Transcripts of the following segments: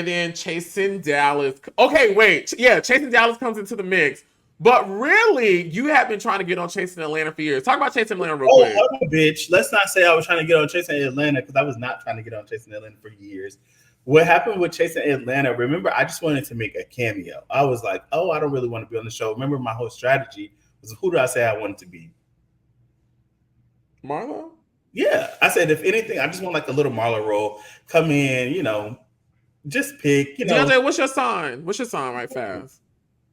And then Chasing Dallas. Okay, wait. Yeah, Chasing Dallas comes into the mix. But really, you have been trying to get on Chasing Atlanta for years. Talk about Chasing Atlanta real quick. Hold on, bitch. Let's not say I was trying to get on Chasing Atlanta because I was not trying to get on Chasing Atlanta for years. What happened with Chasing Atlanta, remember, I just wanted to make a cameo. I was like, oh, I don't really want to be on the show. Remember, my whole strategy was who do I say I wanted to be? Marlo? Yeah. I said, if anything, I just want like a little Marlo role. Come in, just pick, Deandre, what's your sign? What's your sign right fast?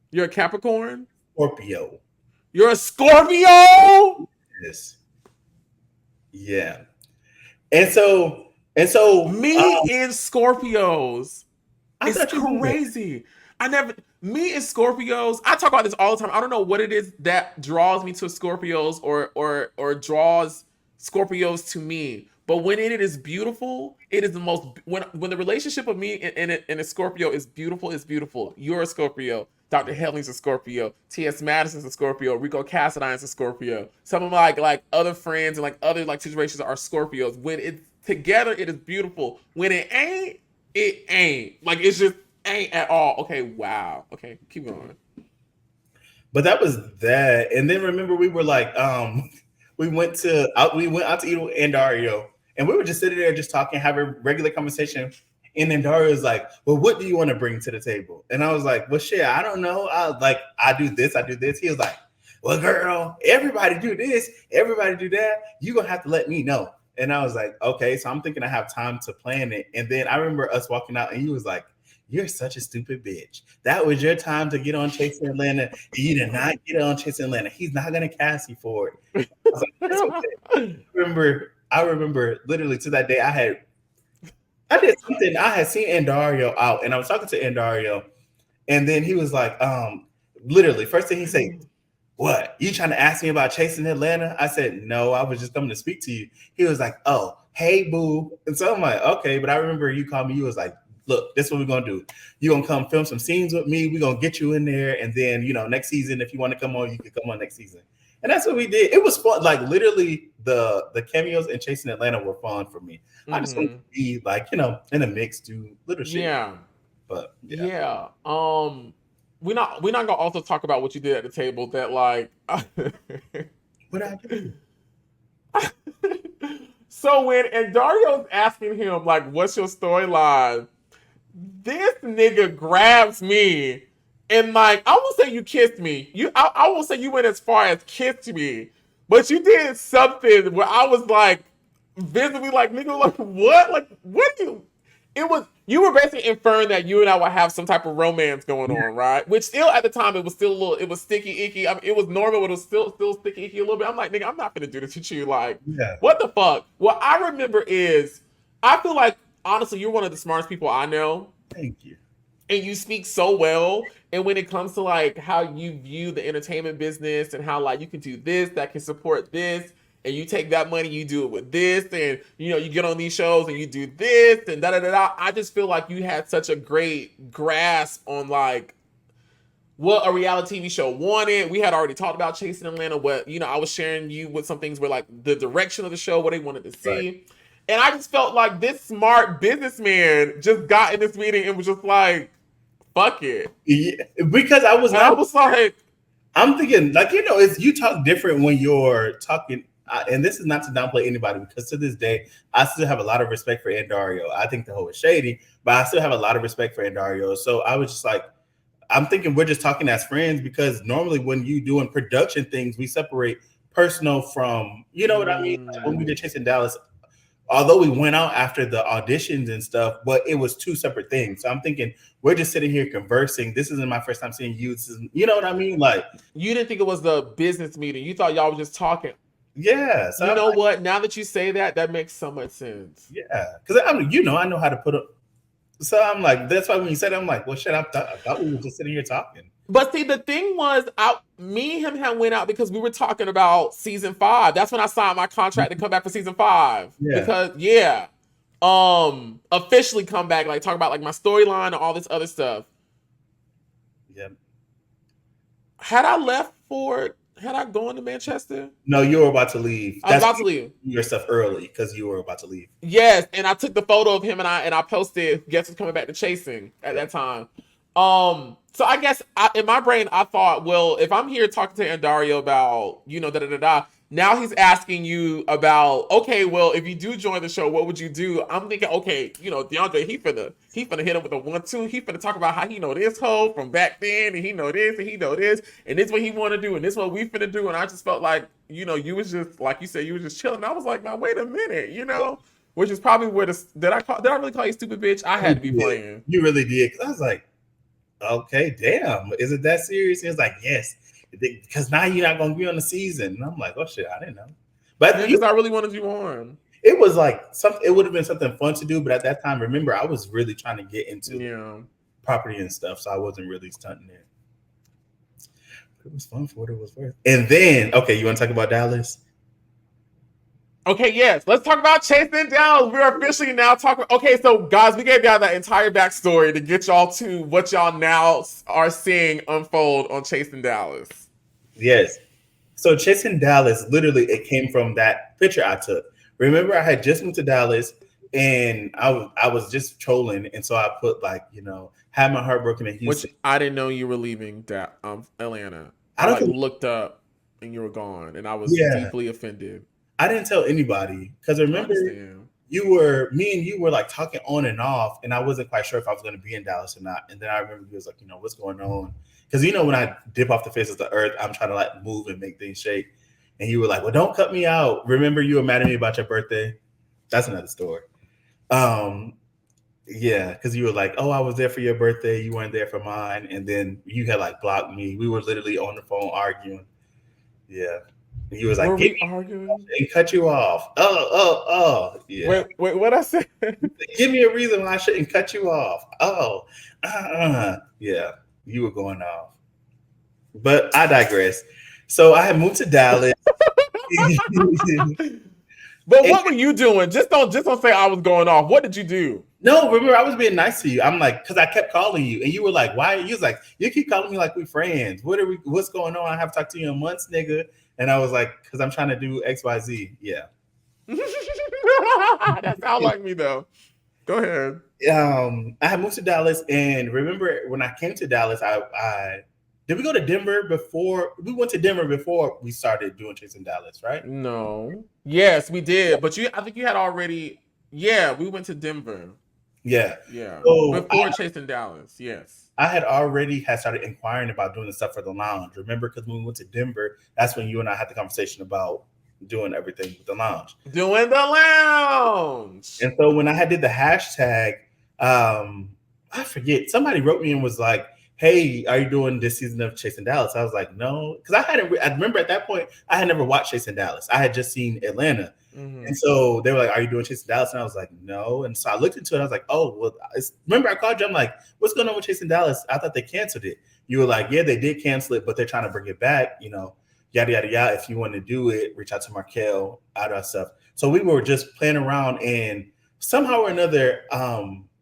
You're a Capricorn? Scorpio. You're a Scorpio? Yes. Yeah. And so me and Scorpios. It's crazy. Me and Scorpios, I talk about this all the time. I don't know what it is that draws me to Scorpios or draws Scorpios to me. But when it is beautiful, it is the most, when the relationship of me and a Scorpio is beautiful, it's beautiful. You're a Scorpio. Dr. Helling's a Scorpio. T.S. Madison's a Scorpio. Rico Cassadine's a Scorpio. Some of my like other friends and like other like situations are Scorpios. When it's together, it is beautiful. When it ain't, it ain't. Like it's just ain't at all. Okay, wow. Okay, keep going. But that was that. And then remember we were like, we went out to eat with Andario, and we were just sitting there just talking, having a regular conversation. And then Dario's like, well, what do you want to bring to the table? And I was like, well, shit, I don't know. I do this, I do this. He was like, well, girl, everybody do this, everybody do that. You're going to have to let me know. And I was like, okay. So I'm thinking I have time to plan it. And then I remember us walking out and he was like, you're such a stupid bitch. That was your time to get on Chasing Atlanta. You did not get on Chasing Atlanta. He's not going to cast you for it. I was like, that's okay. I remember literally to that day I did something. I had seen Andario out, and I was talking to Andario, and then he was like, literally, first thing he said, what? You trying to ask me about Chasing Atlanta? I said, no, I was just coming to speak to you. He was like, oh, hey, boo. And so I'm like, okay, but I remember you called me. You was like, look, this is what we're going to do. You're going to come film some scenes with me. We're going to get you in there, and then, next season, if you want to come on, you can come on next season. And that's what we did. It was fun. Like literally the cameos in Chasing Atlanta were fun for me. I just want to be like, in a mix, do little shit. Yeah. But yeah. We're not gonna also talk about what you did at the table that like what I do. So when Dario's asking him like what's your storyline, this nigga grabs me. And like, I won't say you kissed me. I won't say you went as far as kissed me, but you did something where I was like, visibly like, nigga, like what? Like, what do you? You were basically inferring that you and I would have some type of romance going on, right? Which still at the time it was still a little, it was sticky icky. I mean, it was normal, but it was still sticky icky a little bit. I'm like, nigga, I'm not gonna do this with you. Like, what the fuck? What I remember is, I feel like honestly, you're one of the smartest people I know. Thank you. And you speak so well. And when it comes to like how you view the entertainment business and how like you can do this, that can support this, and you take that money, you do it with this, and you get on these shows and you do this and da da da da. I just feel like you had such a great grasp on like what a reality TV show wanted. We had already talked about Chasing Atlanta. What I was sharing you with some things where like the direction of the show, what they wanted to see. Right. And I just felt like this smart businessman just got in this meeting and was just like, fuck it. Yeah, because I was like, I'm thinking, like, it's you talk different when you're talking, and this is not to downplay anybody, because to this day, I still have a lot of respect for Andario. I think the whole is shady, but I still have a lot of respect for Andario. So I was just like, I'm thinking we're just talking as friends, because normally when you doing production things, we separate personal from, you know what I mean? Like when we did Chasing Dallas, although we went out after the auditions and stuff, but it was two separate things. So I'm thinking we're just sitting here conversing. This isn't my first time seeing you. This isn't, you know what I mean? Like, you didn't think it was the business meeting. You thought y'all were just talking. Yeah. So you know what? Now that you say that, that makes so much sense. Yeah. Because I know how to put up. So I'm like, that's why when you said it, I'm like, well, shit, I thought we were just sitting here talking. But see, the thing was, me and him went out because we were talking about season 5. That's when I signed my contract to come back for season 5. Yeah. Because officially come back, like talk about like my storyline and all this other stuff. Yeah. Had I left for Had I gone to Manchester? No, you were about to leave. I was That's about to leave. your stuff early because you were about to leave. Yes, and I took the photo of him and I posted. Guess who's coming back to chasing at that time. So I guess in my brain I thought, well, if I'm here talking to Andario about da da da da, now he's asking you about, okay, well, if you do join the show, what would you do? I'm thinking, okay, Deandre, he finna hit him with a 1-2. He finna talk about how he know this hoe from back then, and he know this, and he know this, and this what he want to do, and this what we finna do. And I just felt like, you was just like you said, you was just chilling. I was like, now wait a minute. Which is probably where did I really call you stupid bitch? I had to be playing. You really did. Because I was like, okay, damn, is it that serious? He was like, yes, because now you're not going to be on the season. And I'm like, oh shit, I didn't know. But because I really wanted you on. It was like something. It would have been something fun to do, but at that time, remember, I was really trying to get into property and stuff, so I wasn't really stunting it. But it was fun for what it was worth. And then, okay, you want to talk about Dallas? Okay, yes. Let's talk about Chasing Dallas. We're officially now talking. Okay, so guys, we gave y'all that entire backstory to get y'all to what y'all now are seeing unfold on Chasing Dallas. Yes. So Chasing Dallas, literally, it came from that picture I took. Remember, I had just moved to Dallas, and I was just trolling, and so I put had my heart broken in Houston. Which I didn't know you were leaving Atlanta. I looked up, and you were gone, and I was deeply offended. I didn't tell anybody because remember me and you were like talking on and off, and I wasn't quite sure if I was going to be in Dallas or not. And then I remember he was like, what's going on? Because when I dip off the face of the earth, I'm trying to like move and make things shake. And you were like, well, don't cut me out. Remember you were mad at me about your birthday? That's another story. Yeah, because you were like, oh, I was there for your birthday. You weren't there for mine. And then you had like blocked me. We were literally on the phone arguing. Yeah. And he was like, we arguing? And cut you off. Oh. Yeah. Wait, what I said? Give me a reason why I shouldn't cut you off. Yeah. You were going off. But I digress. So I had moved to Dallas. But what were you doing? Just don't say I was going off. What did you do? No, remember, I was being nice to you. I'm like, because I kept calling you, and you were like, why? You was like, you keep calling me like we friends. What's going on? I haven't talked to you in months, nigga. And I was like, because I'm trying to do XYZ. Yeah. That sounds like me though. Go ahead. I had moved to Dallas, and remember when I came to Dallas, I did we go to Denver before? We went to Denver before we started doing Chasing Dallas, right? No. Yes, we did. But I think you had already. Yeah, we went to Denver. Yeah. So before Chasing Dallas, yes. I had already started inquiring about doing the stuff for the lounge. Remember, because when we went to Denver, that's when you and I had the conversation about doing everything with the lounge. Doing the lounge. And so when I did the hashtag, I forget, somebody wrote me and was like, hey, are you doing this season of Chasing Dallas? I was like, no, because I remember at that point, I had never watched Chasing Dallas. I had just seen Atlanta. Mm-hmm. And so they were like, are you doing Chasing Dallas? And I was like, no. And so I looked into it. I was like, oh, well, remember I called you. I'm like, what's going on with Chasing Dallas? I thought they canceled it. You were like, yeah, they did cancel it, but they're trying to bring it back, yada, yada, yada. If you want to do it, reach out to Markel, all that stuff. So we were just playing around, and somehow or another,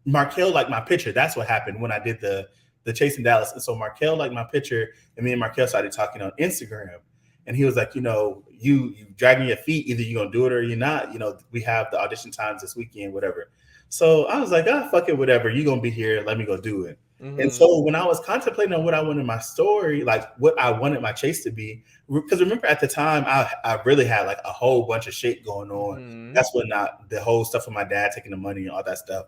Markel liked my picture. That's what happened when I did the Chasing Dallas. And so Markel liked my picture, and me and Markel started talking on Instagram. And he was like, you dragging your feet, either you're going to do it or you're not. We have the audition times this weekend, whatever. So I was like, fuck it, whatever. You're going to be here. Let me go do it. Mm-hmm. And so when I was contemplating on what I wanted my story, like what I wanted my chase to be, because remember at the time, I really had like a whole bunch of shit going on. Mm-hmm. That's when the whole stuff with my dad taking the money and all that stuff.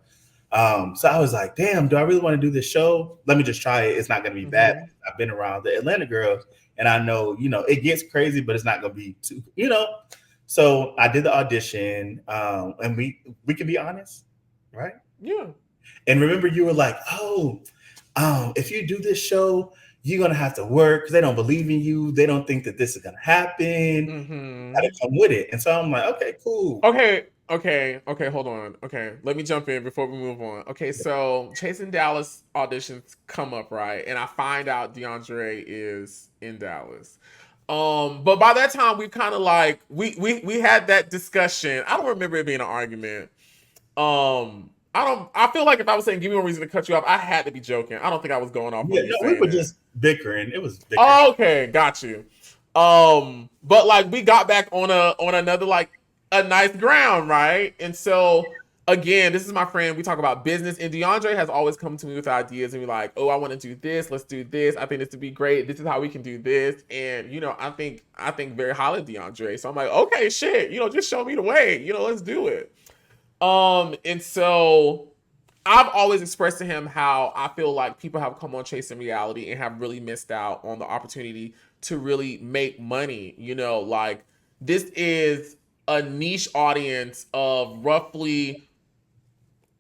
So I was like, damn, do I really want to do this show? Let me just try it. It's not going to be bad. I've been around the Atlanta girls, and I know, it gets crazy, but it's not going to be too, So I did the audition, and we can be honest, right? Yeah. And remember, you were like, if you do this show, you're going to have to work because they don't believe in you. They don't think that this is going to happen. Mm-hmm. Gotta come with it. And so I'm like, okay, cool. Okay, hold on. Okay, let me jump in before we move on. Okay, so Chasing Dallas auditions come up, right? And I find out Deandre is in Dallas. But by that time, we kind of like, we had that discussion. I don't remember it being an argument. I feel like if I was saying, give me a reason to cut you off, I had to be joking. I don't think I was going off. Yeah, no, we were just bickering. It was bickering. Oh, okay, got you. But like we got back on another like a nice ground, right? And so again, this is my friend. We talk about business, and Deandre has always come to me with ideas and be like, "Oh, I want to do this. Let's do this. I think this would be great. This is how we can do this." And I think very highly of Deandre. So I'm like, "Okay, shit. Just show me the way. Let's do it." And so I've always expressed to him how I feel like people have come on Chasing Reality and have really missed out on the opportunity to really make money. Like this is a niche audience of roughly,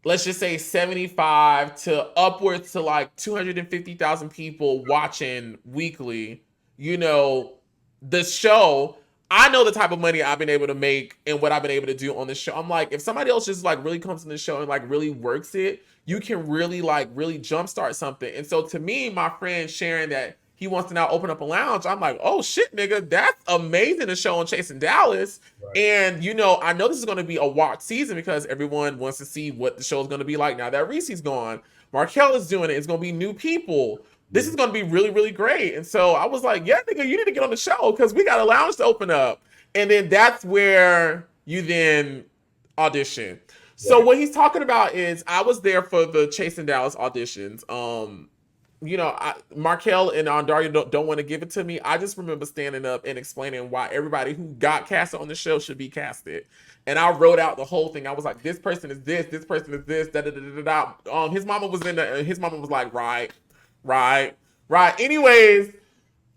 let's just say 75 to upwards to like 250,000 people watching weekly. You know, the show, I know the type of money I've been able to make and what I've been able to do on the show. I'm like, if somebody else just like really comes in the show and like really works it, you can really like really jumpstart something. And so to me, my friend sharing that he wants to now open up a lounge, I'm like, oh shit, nigga, that's amazing to show on Chasing Dallas. Right. And I know this is going to be a watch season because everyone wants to see what the show is going to be like now that Reese's gone. Markel is doing it. It's going to be new people. This is going to be really, really great. And so I was like, yeah, nigga, you need to get on the show because we got a lounge to open up. And then that's where you then audition. So what he's talking about is I was there for the Chasing Dallas auditions. Markel and Dario don't want to give it to me. I just remember standing up and explaining why everybody who got casted on the show should be casted. And I wrote out the whole thing. I was like, this person is this person is this, da da da da da. His mama was in there, and his mama was like, right. Anyways,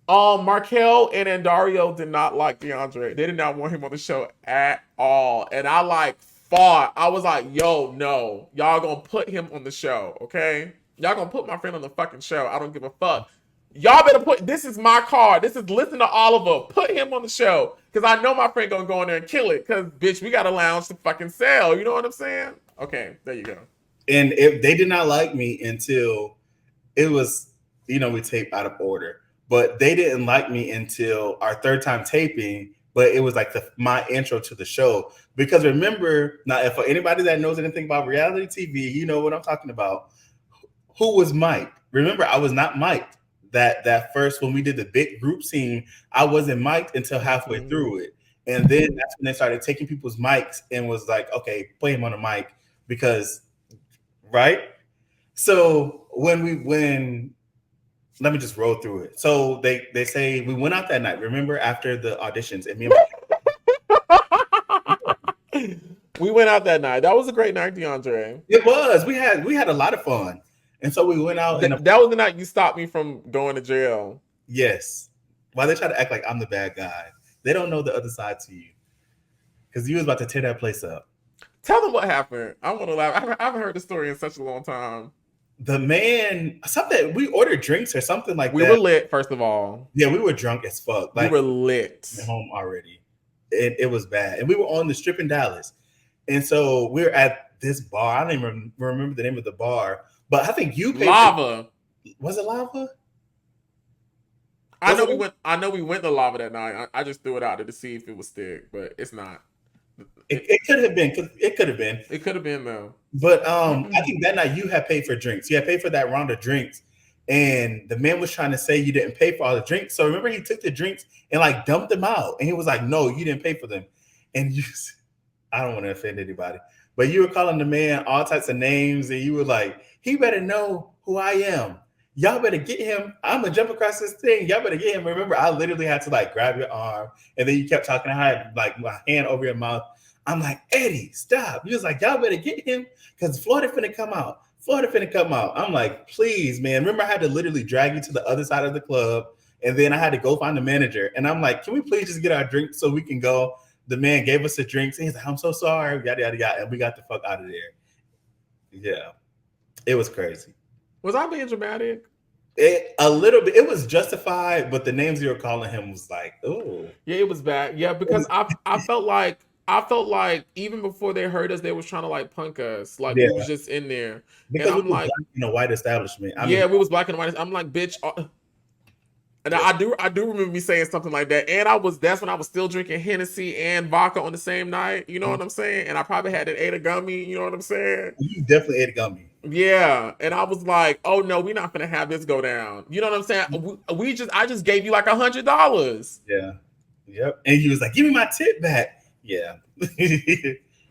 Markel and Dario did not like Deandre. They did not want him on the show at all. And I like fought. I was like, yo, no. Y'all gonna put him on the show, okay? Y'all gonna put my friend on the fucking show. I don't give a fuck. Y'all better this is my card. This is listen to Oliver. Put him on the show. Cause I know my friend gonna go in there and kill it. Cause bitch, we got a lounge to fucking sell. You know what I'm saying? Okay, there you go. And if they did not like me until it was, we taped out of order. But they didn't like me until our third time taping. But it was like my intro to the show. Because remember, now if for anybody that knows anything about reality TV, you know what I'm talking about. Who was Mike? Remember, I was not Mike. That first, when we did the big group scene, I wasn't mic'd until halfway through it. And then that's when they started taking people's mics and was like, okay, play him on the mic because, right? So when let me just roll through it. So they say we went out that night. Remember, after the auditions, and me and we went out that night. That was a great night, Deandre. It was. We had a lot of fun. And so we went out. That was the night you stopped me from going to jail. Yes. Why they try to act like I'm the bad guy? They don't know the other side to you. Because you was about to tear that place up. Tell them what happened. I want to laugh. I haven't heard the story in such a long time. The man, something, we ordered drinks or something like that. We were lit, first of all. Yeah, we were drunk as fuck. Like, we were lit. Home already. It was bad. And we were on the strip in Dallas. And so we were at this bar. I don't even remember the name of the bar. But I think you paid Lava. Was it Lava? I know we went to Lava that night. I just threw it out there to see if it would stick, but it's not. It could have been. It could have been. It could have been though. But I think that night you had paid for drinks. You had paid for that round of drinks, and the man was trying to say you didn't pay for all the drinks. So remember, he took the drinks and like dumped them out, and he was like, "No, you didn't pay for them." And I don't want to offend anybody, but you were calling the man all types of names, and you were like, "He better know who I am. Y'all better get him. I'm gonna jump across this thing. Y'all better get him." Remember, I literally had to like grab your arm, and then you kept talking. I had like my hand over your mouth. I'm like, Eddie, stop. You was like, y'all better get him because Florida finna come out. Florida finna come out. I'm like, please, man. Remember, I had to literally drag you to the other side of the club, and then I had to go find the manager. And I'm like, can we please just get our drinks so we can go? The man gave us the drinks, and he's like, I'm so sorry, yada, yada, yada. And we got the fuck out of there. Yeah. It was crazy. Was I being dramatic? A little bit. It was justified, but the names you were calling him was like, oh. Yeah, it was bad. Yeah, because I felt like even before they heard us, they was trying to like punk us. Like we was just in there. Because and I'm like, in a white establishment. We was black and white. I'm like, bitch. And I do remember me saying something like that. And that's when I was still drinking Hennessy and vodka on the same night. You know what I'm saying? And I probably had ate a gummy. You know what I'm saying? You definitely ate a gummy. Yeah, and I was like, "Oh no, we're not gonna have this go down." You know what I'm saying? I just gave you like $100. Yeah. Yep. And he was like, "Give me my tip back." Yeah.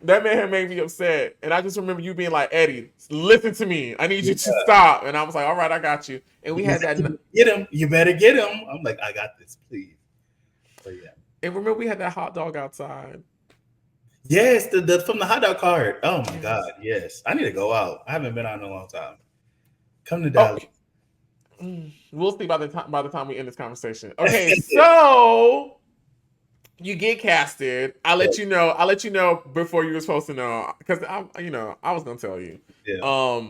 That man had made me upset, and I just remember you being like, "Eddie, listen to me. I need you to stop." And I was like, "All right, I got you." And we had that. Get him. You better get him. I'm like, I got this, please. But yeah. And remember, we had that hot dog outside. Yes, the from the hot dog cart. Oh my Yes. God, yes. I need to go out. I haven't been out in a long time. Come to Oh, Dallas. we'll see by the time we end this conversation. Okay, so you get casted. I'll let you know. I'll let you know before you were supposed to know, because I was gonna tell you. Yeah.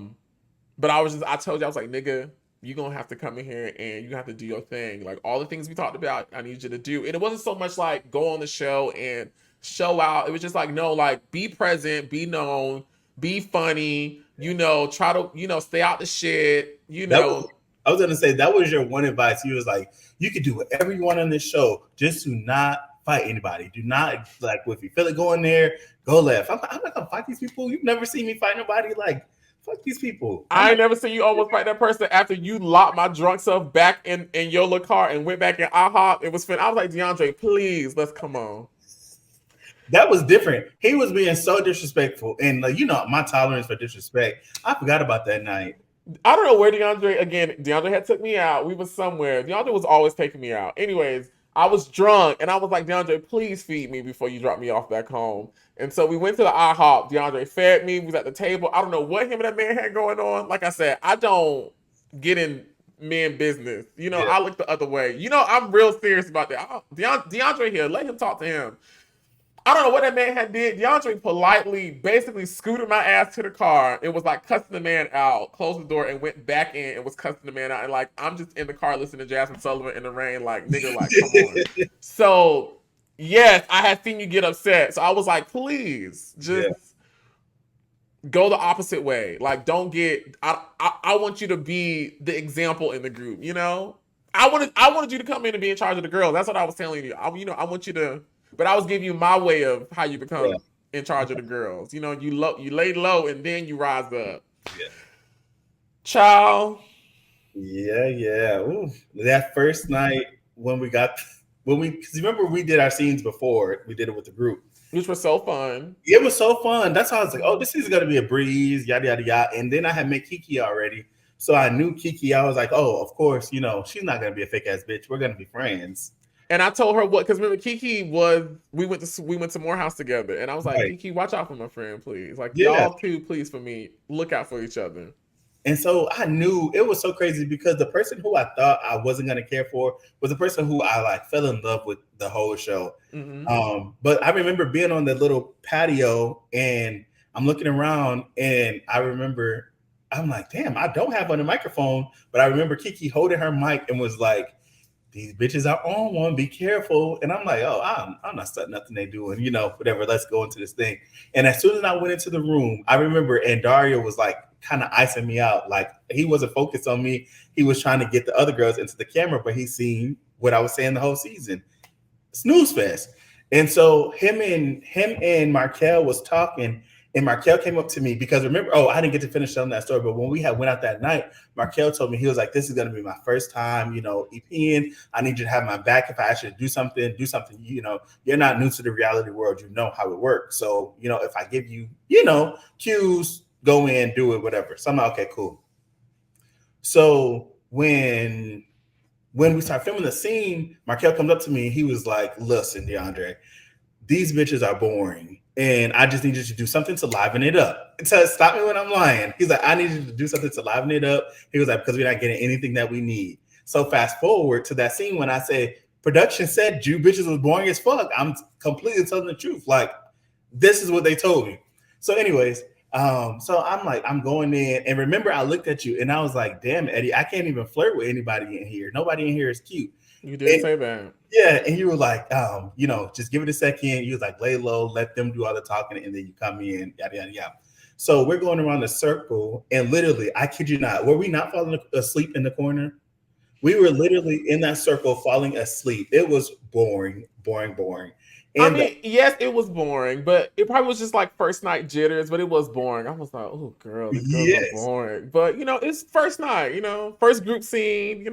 But I told you, I was like, nigga, you gonna have to come in here and you have to do your thing. Like all the things we talked about, I need you to do. And it wasn't so much like go on the show and show out. It was just like, no, like be present, be known, be funny, try to, stay out the shit, I was gonna say that was your one advice. He was like, you could do whatever you want on this show, just do not fight anybody. Do not, like, if you feel it going there, go left. I'm not gonna fight these people. You've never seen me fight nobody. Like, fuck these people. I ain't never seen you almost fight that person after you locked my drunk self back in your little car and went back in IHOP. It was fun. I was like, Deandre, please, let's come on. That was different. He was being so disrespectful, and my tolerance for disrespect. I forgot about that night. I don't know where Deandre had took me out. We was somewhere. Deandre was always taking me out. Anyways, I was drunk and I was like, Deandre, please feed me before you drop me off back home. And so we went to the IHOP. Deandre fed me. We was at the table. I don't know what him and that man had going on. Like I said, I don't get in men business. I look the other way. I'm real serious about that. Deandre here, let him talk to him. I don't know what that man had did. Deandre politely, basically scooted my ass to the car. It was like cussing the man out, closed the door, and went back in and was cussing the man out. And like, I'm just in the car listening to Jasmine Sullivan in the rain, like, nigga, like, come on. So, yes, I had seen you get upset. So I was like, please, just go the opposite way. Like, don't get. I want you to be the example in the group. I wanted you to come in and be in charge of the girls. That's what I was telling you. I want you to. But I was giving you my way of how you become in charge of the girls. You lay low and then you rise up. Yeah. Child. Yeah. Ooh, that first night because remember we did our scenes before. We did it with the group. Which was so fun. It was so fun. That's how I was like, oh, this is gonna be a breeze, yada yada yada. And then I had met Kiki already. So I knew Kiki. I was like, oh, of course, she's not gonna be a fake ass bitch. We're gonna be friends. And I told her what, because remember Kiki we went to Morehouse together, and I was like, Kiki, watch out for my friend, please. Like y'all too, please for me, look out for each other. And so I knew it was so crazy because the person who I thought I wasn't gonna care for was the person who I like fell in love with the whole show. Mm-hmm. But I remember being on the little patio and I'm looking around and I remember I'm like, damn, I don't have on a microphone, but I remember Kiki holding her mic and was like, these bitches are on one, be careful. And I'm like, oh, I'm not studying nothing they doing, whatever, let's go into this thing. And as soon as I went into the room, I remember, and Dario was like kind of icing me out. Like he wasn't focused on me. He was trying to get the other girls into the camera, but he seen what I was saying the whole season. Snooze fest. And so him and Markel was talking. And Markel came up to me because remember, I didn't get to finish telling that story, but when we went out that night, Markel told me, he was like, this is going to be my first time, EPing. I need you to have my back. If I ask you to do something, you're not new to the reality world. You know how it works. So, if I give you, cues, go in, do it, whatever. So I'm like, okay, cool. So when we start filming the scene, Markel comes up to me. He was like, listen, Deandre, these bitches are boring. And I just need you to do something to liven it up. To stop me when I'm lying. He's like, I need you to do something to liven it up. He was like, because we're not getting anything that we need. So fast forward to that scene when I say, production said you bitches was boring as fuck. I'm completely telling the truth. Like, this is what they told me. So anyways, so I'm like, I'm going in. And remember, I looked at you and I was like, damn, Eddie, I can't even flirt with anybody in here. Nobody in here is cute. You did say that. Yeah, and you were like, just give it a second. You was like, lay low, let them do all the talking, and then you come in, yada, yada, yada. So we're going around the circle, and literally, I kid you not, were we not falling asleep in the corner? We were literally in that circle falling asleep. It was boring. I And mean, yes, it was boring, but it probably was just like first night jitters, but it was boring. I was like, oh, girl, these girls are yes, boring. But, it's first night, first group scene,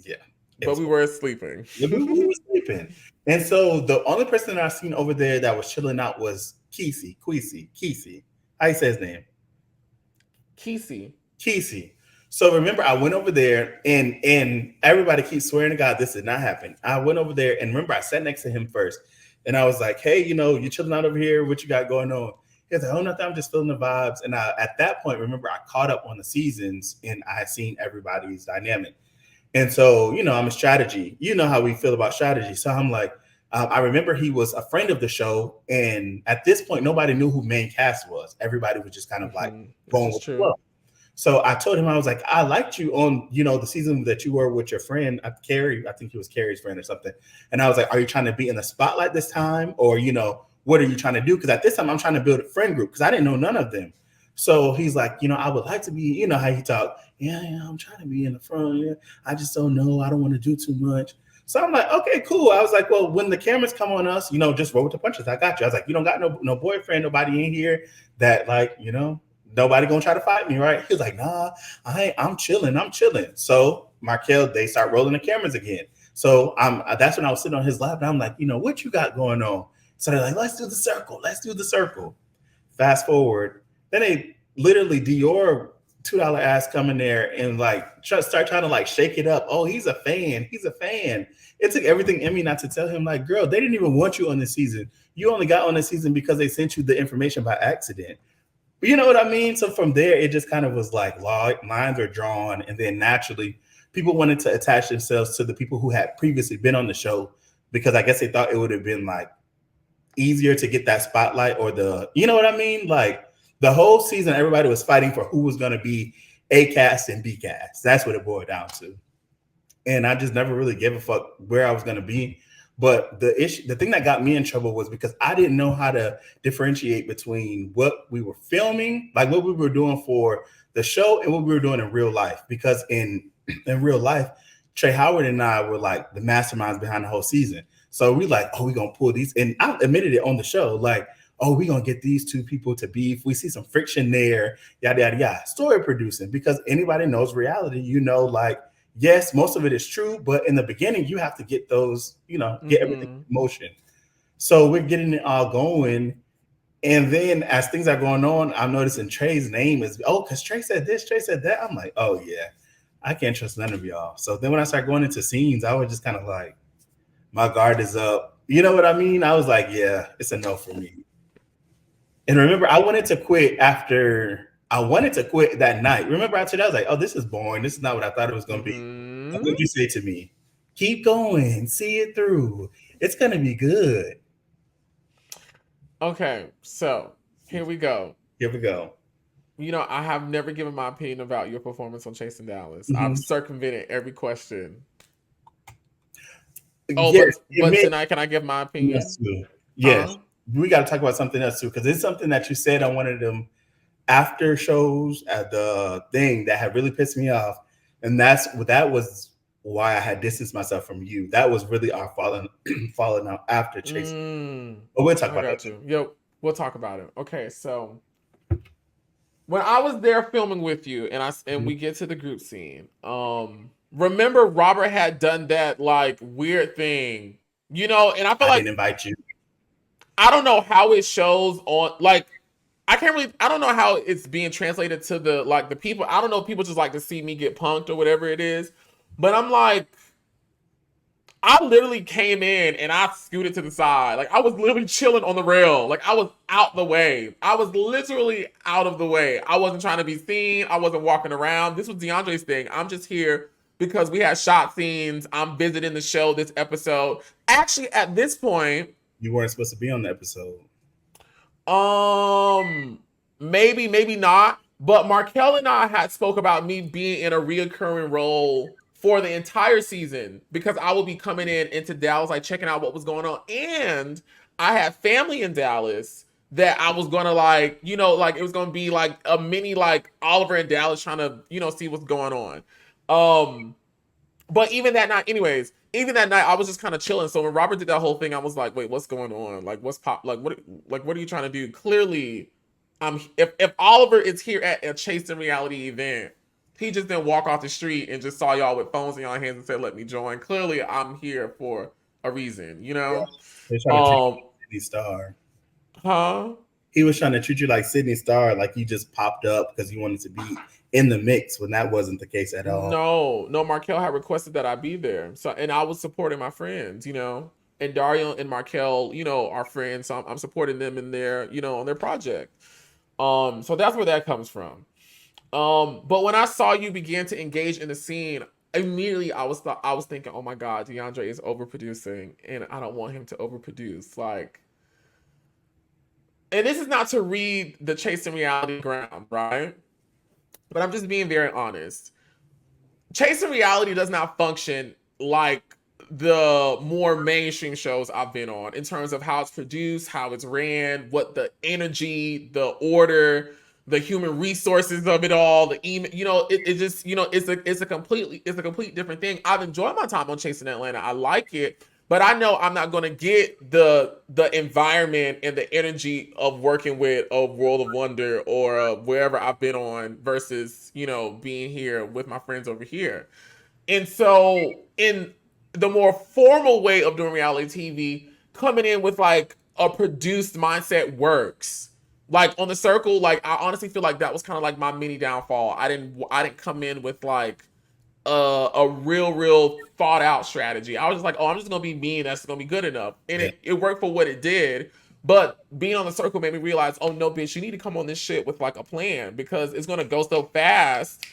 yeah, it but was we horrible. were sleeping. Yeah, we were sleeping. And so the only person that I seen over there that was chilling out was Quisi. How you say his name? Kisi. Quisi. So remember, I went over there and everybody keeps swearing to God this did not happen. I went over there and remember I sat next to him first, and I was like, "Hey, you chilling out over here? What you got going on?" He was like, "Oh, nothing. I'm just feeling the vibes." And at that point, remember, I caught up on the seasons and I had seen everybody's dynamic. And so, I'm a strategy. You know how we feel about strategy. So I'm like, I remember he was a friend of the show, and at this point, nobody knew who main cast was. Everybody was just kind of like This going is with the true. flow. So I told him, I was like, I liked you on, the season that you were with your friend, Carrie. I think he was Carrie's friend or something. And I was like, are you trying to be in the spotlight this time? Or, what are you trying to do? Because at this time, I'm trying to build a friend group because I didn't know none of them. So he's like, I would like to be, how he talked. Yeah, I'm trying to be in the front. Yeah, I just don't know. I don't want to do too much. So I'm like, okay, cool. I was like, well, when the cameras come on us, just roll with the punches. I got you. I was like, you don't got no boyfriend, nobody in here that like, nobody gonna try to fight me, right? He was like, nah, I'm chilling. So Markel, they start rolling the cameras again. So that's when I was sitting on his lap and I'm like, what you got going on? So they're like, let's do the circle. Fast forward, then they literally Dior $2 ass come in there and like start trying to like shake it up. Oh, he's a fan. It took everything in me not to tell him, like, girl, they didn't even want you on this season. You only got on this season because they sent you the information by accident. You know what I mean? So from there, it just kind of was like lines are drawn, and then naturally, people wanted to attach themselves to the people who had previously been on the show because I guess they thought it would have been like easier to get that spotlight or you know what I mean? Like the whole season, everybody was fighting for who was going to be A cast and B cast. That's what it boiled down to. And I just never really gave a fuck where I was going to be. But the thing that got me in trouble was because I didn't know how to differentiate between what we were filming, like what we were doing for the show, and what we were doing in real life. Because in real life, Trey Howard and I were like the masterminds behind the whole season. So we like, oh, we gonna pull these, and I admitted it on the show, like, oh, we gonna get these two people to beef. We see some friction there, yada yada yada. Story producing, because anybody knows reality, like yes, most of it is true, but in the beginning, you have to get those, get everything in motion. So we're getting it all going. And then as things are going on, I'm noticing Trey's name is, because Trey said this, Trey said that. I'm like, oh, yeah, I can't trust none of y'all. So then when I start going into scenes, I was just kind of like, my guard is up. You know what I mean? I was like, yeah, it's a no for me. And remember, I wanted to quit that night. Remember, after that, I was like, oh, this is boring. This is not what I thought it was going to be. What did you say to me? Keep going, see it through. It's going to be good. Okay, so here we go. Here we go. I have never given my opinion about your performance on Chasing Dallas. I've circumvented every question. Oh, Yes, but tonight, can I give my opinion? Yes, we got to talk about something else too, because it's something that you said on one of them after shows at the thing that had really pissed me off, and that was why I had distanced myself from you. That was really our falling out after Chasing. But we'll talk about that too. Yo, we'll talk about it. Okay, so when I was there filming with you, and we get to the group scene, remember Robert had done that like weird thing, and I feel I like didn't invite you. I don't know how it shows on like I don't know how it's being translated to the people. I don't know if people just like to see me get punked or whatever it is. But I'm like, I literally came in and I scooted to the side. Like I was literally chilling on the rail. Like I was out the way. I was literally out of the way. I wasn't trying to be seen. I wasn't walking around. This was DeAndre's thing. I'm just here because we had shot scenes. I'm visiting the show this episode. Actually, at this point, You weren't supposed to be on the episode. Maybe not. But Markel and I had spoke about me being in a reoccurring role for the entire season because I will be coming into Dallas, like checking out what was going on, and I had family in Dallas that I was gonna like it was gonna be like a mini like Oliver in Dallas trying to see what's going on. But even that night, anyways, even that night, I was just kind of chilling. So when Robert did that whole thing, I was like, wait, what's going on? Like, what's pop? Like, what are you trying to do? Clearly, if Oliver is here at a Chasing Reality event, he just didn't walk off the street and just saw y'all with phones in y'all hands and said, "Let me join." Clearly, I'm here for a reason, you Yeah. know. They're trying to treat you like Sydney Star. Huh? He was trying to treat you like Sydney Star, like you just popped up because you wanted to be in the mix when that wasn't the case at all. No, Markel had requested that I be there. So, and I was supporting my friends, you know, and Dario and Markel, you know, are friends. So I'm supporting them in their, you know, on their project. So that's where that comes from. But when I saw you begin to engage in the scene, immediately I was thinking, oh my God, Deandre is overproducing, and I don't want him to overproduce. Like, and this is not to read the Chasing Reality ground, right? But I'm just being very honest. Chasing Reality does not function like the more mainstream shows I've been on in terms of how it's produced, how it's ran, what the energy, the order, the human resources of it all, the email, you know, it just, you know, it's a complete different thing. I've enjoyed my time on Chasing Atlanta. I like it, but I know I'm not going to get the environment and the energy of working with a World of Wonder or wherever I've been on versus, you know, being here with my friends over here. And so, in the more formal way of doing reality TV, coming in with like a produced mindset works. Like on the circle, like I honestly feel like that was kind of like my mini downfall. I didn't come in with like a real thought out strategy. I was just like, oh, I'm just gonna be me, and that's gonna be good enough, and Yeah. it worked for what it did. But being on the circle made me realize, oh no, bitch, you need to come on this shit with like a plan because it's gonna go so fast.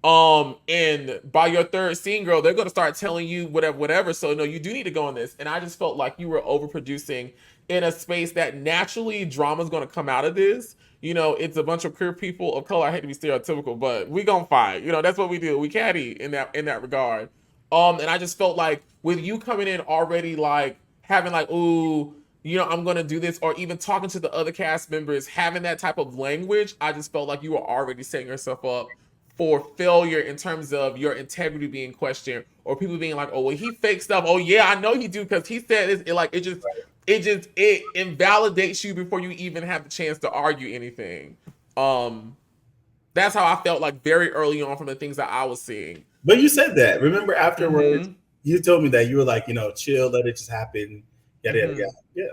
And by your third scene, girl, they're gonna start telling you whatever. So no, you do need to go on this. And I just felt like you were overproducing in a space that naturally drama's gonna come out of this. You know, it's a bunch of queer people of color. I hate to be stereotypical, but we gonna fight. You know, that's what we do. We caddy in that regard. And I just felt like with you coming in already like having like, ooh, you know, I'm gonna do this, or even talking to the other cast members, having that type of language, I just felt like you were already setting yourself up for failure in terms of your integrity being questioned, or people being like, oh well, he fake stuff. Oh yeah, I know he do because he said this. It invalidates you before you even have the chance to argue anything. That's how I felt like very early on from the things that I was seeing. But you said that. Remember afterwards, Mhm. you told me that you were like, you know, chill, let it just happen. Yada yada yada. Mhm. Yeah.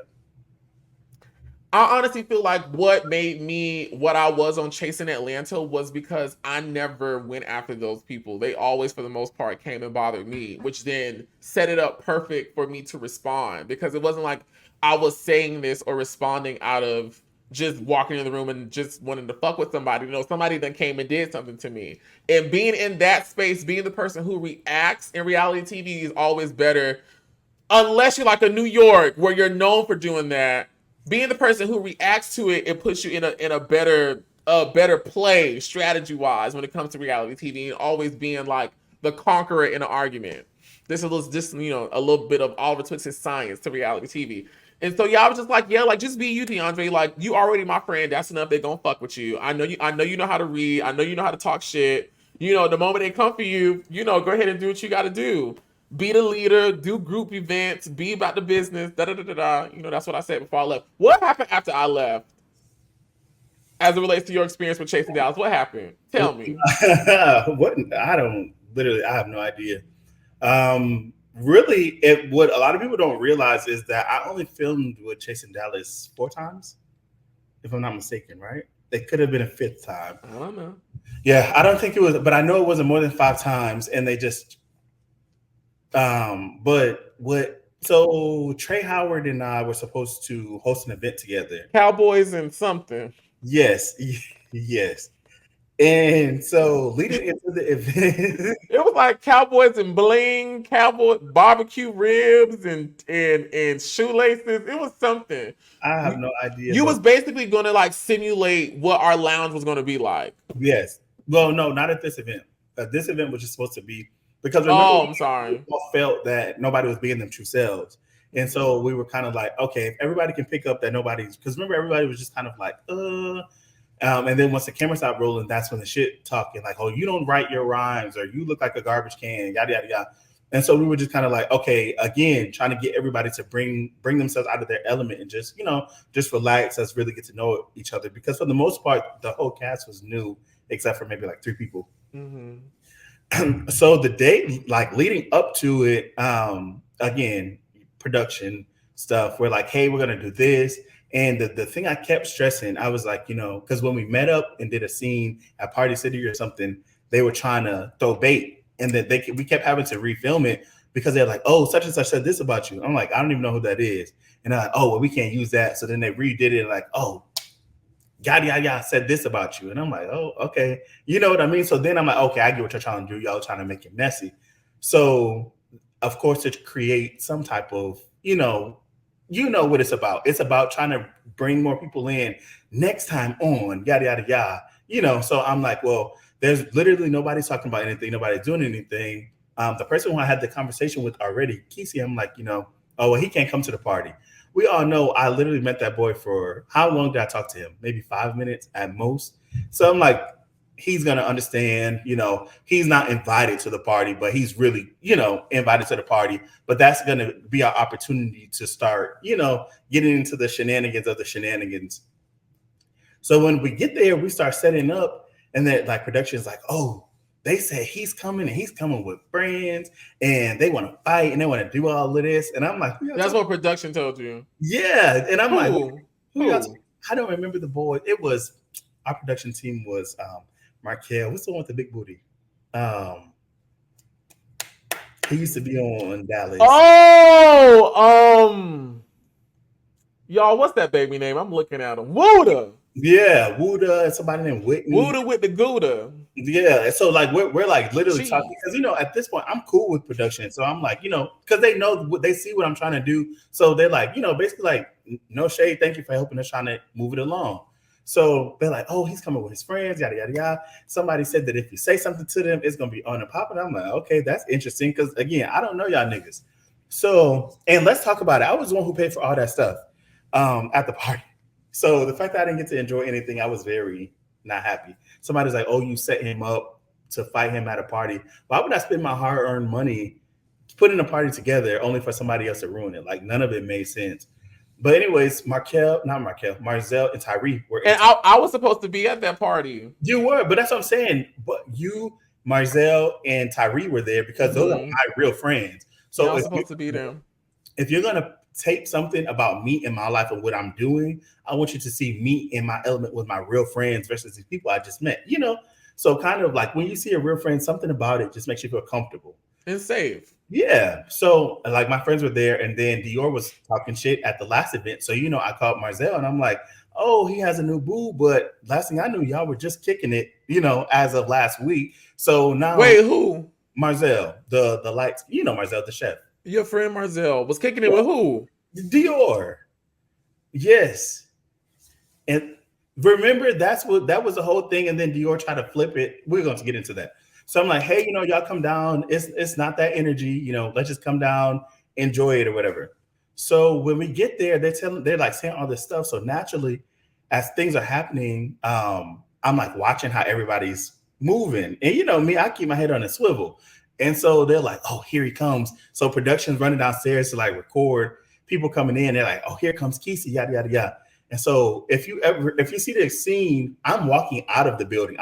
I honestly feel like what made me what I was on Chasing Atlanta was because I never went after those people. They always, for the most part, came and bothered me, which then set it up perfect for me to respond because it wasn't like I was saying this or responding out of just walking in the room and just wanting to fuck with somebody. You know, somebody then came and did something to me. And being in that space, being the person who reacts in reality TV is always better unless you're like a New York where you're known for doing that. Being the person who reacts to it, it puts you in a better play strategy wise when it comes to reality TV, and always being like the conqueror in an argument. This is just, you know, a little bit of Oliver Twist's science to reality TV. And so y'all was just like, yeah, like just be you, DeAndre. Like you already my friend. That's enough. They're gonna fuck with you. I know you know how to read. I know you know how to talk shit. You know, the moment they come for you, you know, go ahead and do what you gotta do. Be the leader, do group events, be about the business, da da da da da. You know, that's what I said before I left. What happened after I left as it relates to your experience with Chasing Dallas? What happened? Tell me. What I don't literally I have no idea. Really, what a lot of people don't realize is that I only filmed with Chasing Dallas 4 times, if I'm not mistaken, right? It could have been a fifth time. I don't know. Yeah, I don't think it was, but I know it wasn't more than 5 times, and they just but what so Trey Howard and I were supposed to host an event together. Cowboys and something. Yes, yes. And so leading into the event, It was like cowboys and bling, cowboy barbecue ribs and shoelaces. It was something. I have You, no idea, you but was basically gonna like simulate what our lounge was gonna be like. yes. Well, no, not at this event. This event was just supposed to be because remember Oh, I'm we sorry. all felt that nobody was being their true selves, and so we were kind of like, okay, if everybody can pick up that nobody's because remember everybody was just kind of like, and then once the camera stopped rolling, that's when the shit talking like, oh, you don't write your rhymes or you look like a garbage can, yada yada yada. And so we were just kind of like, okay, again, trying to get everybody to bring themselves out of their element and just, just relax. Let's really get to know each other. Because for the most part, the whole cast was new, except for maybe like 3 people. Mm-hmm. So the day, like leading up to it, again, production stuff, we're like, hey, we're going to do this. And the thing I kept stressing, I was like, because when we met up and did a scene at Party City or something, they were trying to throw bait. And then we kept having to refilm it because they're like, oh, such and such said this about you. I'm like, I don't even know who that is. And they're like, oh, well, we can't use that. So then they redid it like, oh, yada, yada, yada said this about you. And I'm like, oh, okay. You know what I mean? So then I'm like, okay, I get what you're trying to do. Y'all trying to make it messy. So, of course, to create some type of, you know what it's about. It's about trying to bring more people in next time on, yada, yada, yada. So I'm like, well, there's literally nobody's talking about anything. Nobody's doing anything. The person who I had the conversation with already, Quisi, I'm like, oh, well, he can't come to the party. We all know I literally met that boy for, how long did I talk to him? Maybe 5 minutes at most. So I'm like, he's going to understand, he's not invited to the party, but he's really, invited to the party. But that's going to be our opportunity to start, getting into the shenanigans of the shenanigans. So when we get there, we start setting up. And then like production is like, oh, they said he's coming and he's coming with friends and they want to fight and they want to do all of this. And I'm like, that's what production told you. Yeah. And I'm Who? like, Who? I don't remember the boy. It was our production team was Markel. What's the one with the big booty? He used to be on Dallas. Oh, y'all, what's that baby name? I'm looking at him. Wooda. Yeah, Wooda and somebody named Whitney. Wooda with the Gouda. Yeah, so like we're like literally talking because at this point I'm cool with production, so I'm like because they know they see what I'm trying to do, so they're like basically like no shade, thank you for helping us trying to move it along. So they're like, oh, he's coming with his friends, yada yada yada. Somebody said that if you say something to them, it's gonna be on and popping. I'm like, okay, that's interesting because again, I don't know y'all niggas. So and let's talk about it. I was the one who paid for all that stuff at the party. So the fact that I didn't get to enjoy anything, I was very not happy. Somebody's like, oh, you set him up to fight him at a party. Why would I spend my hard-earned money putting a party together only for somebody else to ruin it? Like, none of it made sense. But anyways, Marzel and Tyree were. And I was supposed to be at that party. You were, but that's what I'm saying. But you, Marzel, and Tyree were there because those are my real friends. So I was supposed to be there. If you're going to take something about me in my life and what I'm doing, I want you to see me in my element with my real friends versus these people I just met, So kind of like when you see a real friend, something about it just makes you feel comfortable. And safe. Yeah. So like my friends were there and then Dior was talking shit at the last event. So, I called Marzel and I'm like, oh, he has a new boo. But last thing I knew, y'all were just kicking it, as of last week. So now. Wait, who? Marzel, the lights, Marzel, the chef. Your friend Marzel was kicking it with who? Dior. Yes. And remember, that was the whole thing. And then Dior tried to flip it. We're going to get into that. So I'm like, hey, y'all come down. It's not that energy. Let's just come down, enjoy it or whatever. So when we get there, they're like saying all this stuff. So naturally, as things are happening, I'm like watching how everybody's moving. And me, I keep my head on a swivel. And so they're like, oh, here he comes. So production's running downstairs to like record people coming in. They're like, oh, here comes Quisi, yada, yada, yada. And so if you see the scene, I'm walking out of the building.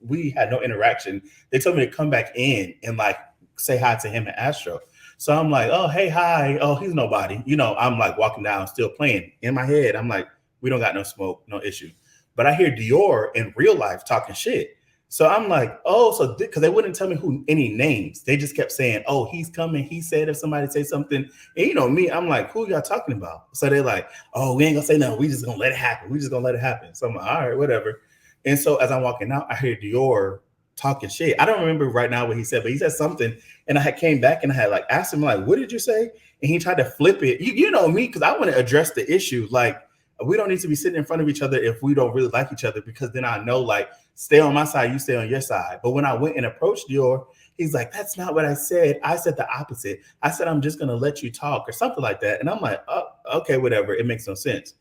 We had no interaction. They told me to come back in and like say hi to him and Astro. So I'm like, oh, hey, hi. Oh, he's nobody. I'm like walking down, still playing. In my head, I'm like, we don't got no smoke, no issue. But I hear Dior in real life talking shit. So I'm like, oh, so because they wouldn't tell me any names. They just kept saying, oh, he's coming. He said if somebody say something. And me, I'm like, who y'all talking about? So they're like, oh, we ain't gonna say nothing. We just gonna let it happen. So I'm like, all right, whatever. And so as I'm walking out, I hear Dior talking shit. I don't remember right now what he said, but he said something. And I had came back and I had like asked him, like, what did you say? And he tried to flip it. You know me, because I want to address the issue. Like, we don't need to be sitting in front of each other if we don't really like each other, because then I know, like, stay on my side, you stay on your side. But when I went and approached Dior, he's like, that's not what I said. I said the opposite. I said, I'm just going to let you talk or something like that. And I'm like, oh, okay, whatever. It makes no sense.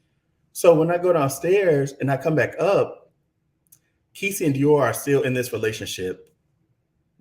So when I go downstairs and I come back up, Quisi and Dior are still in this relationship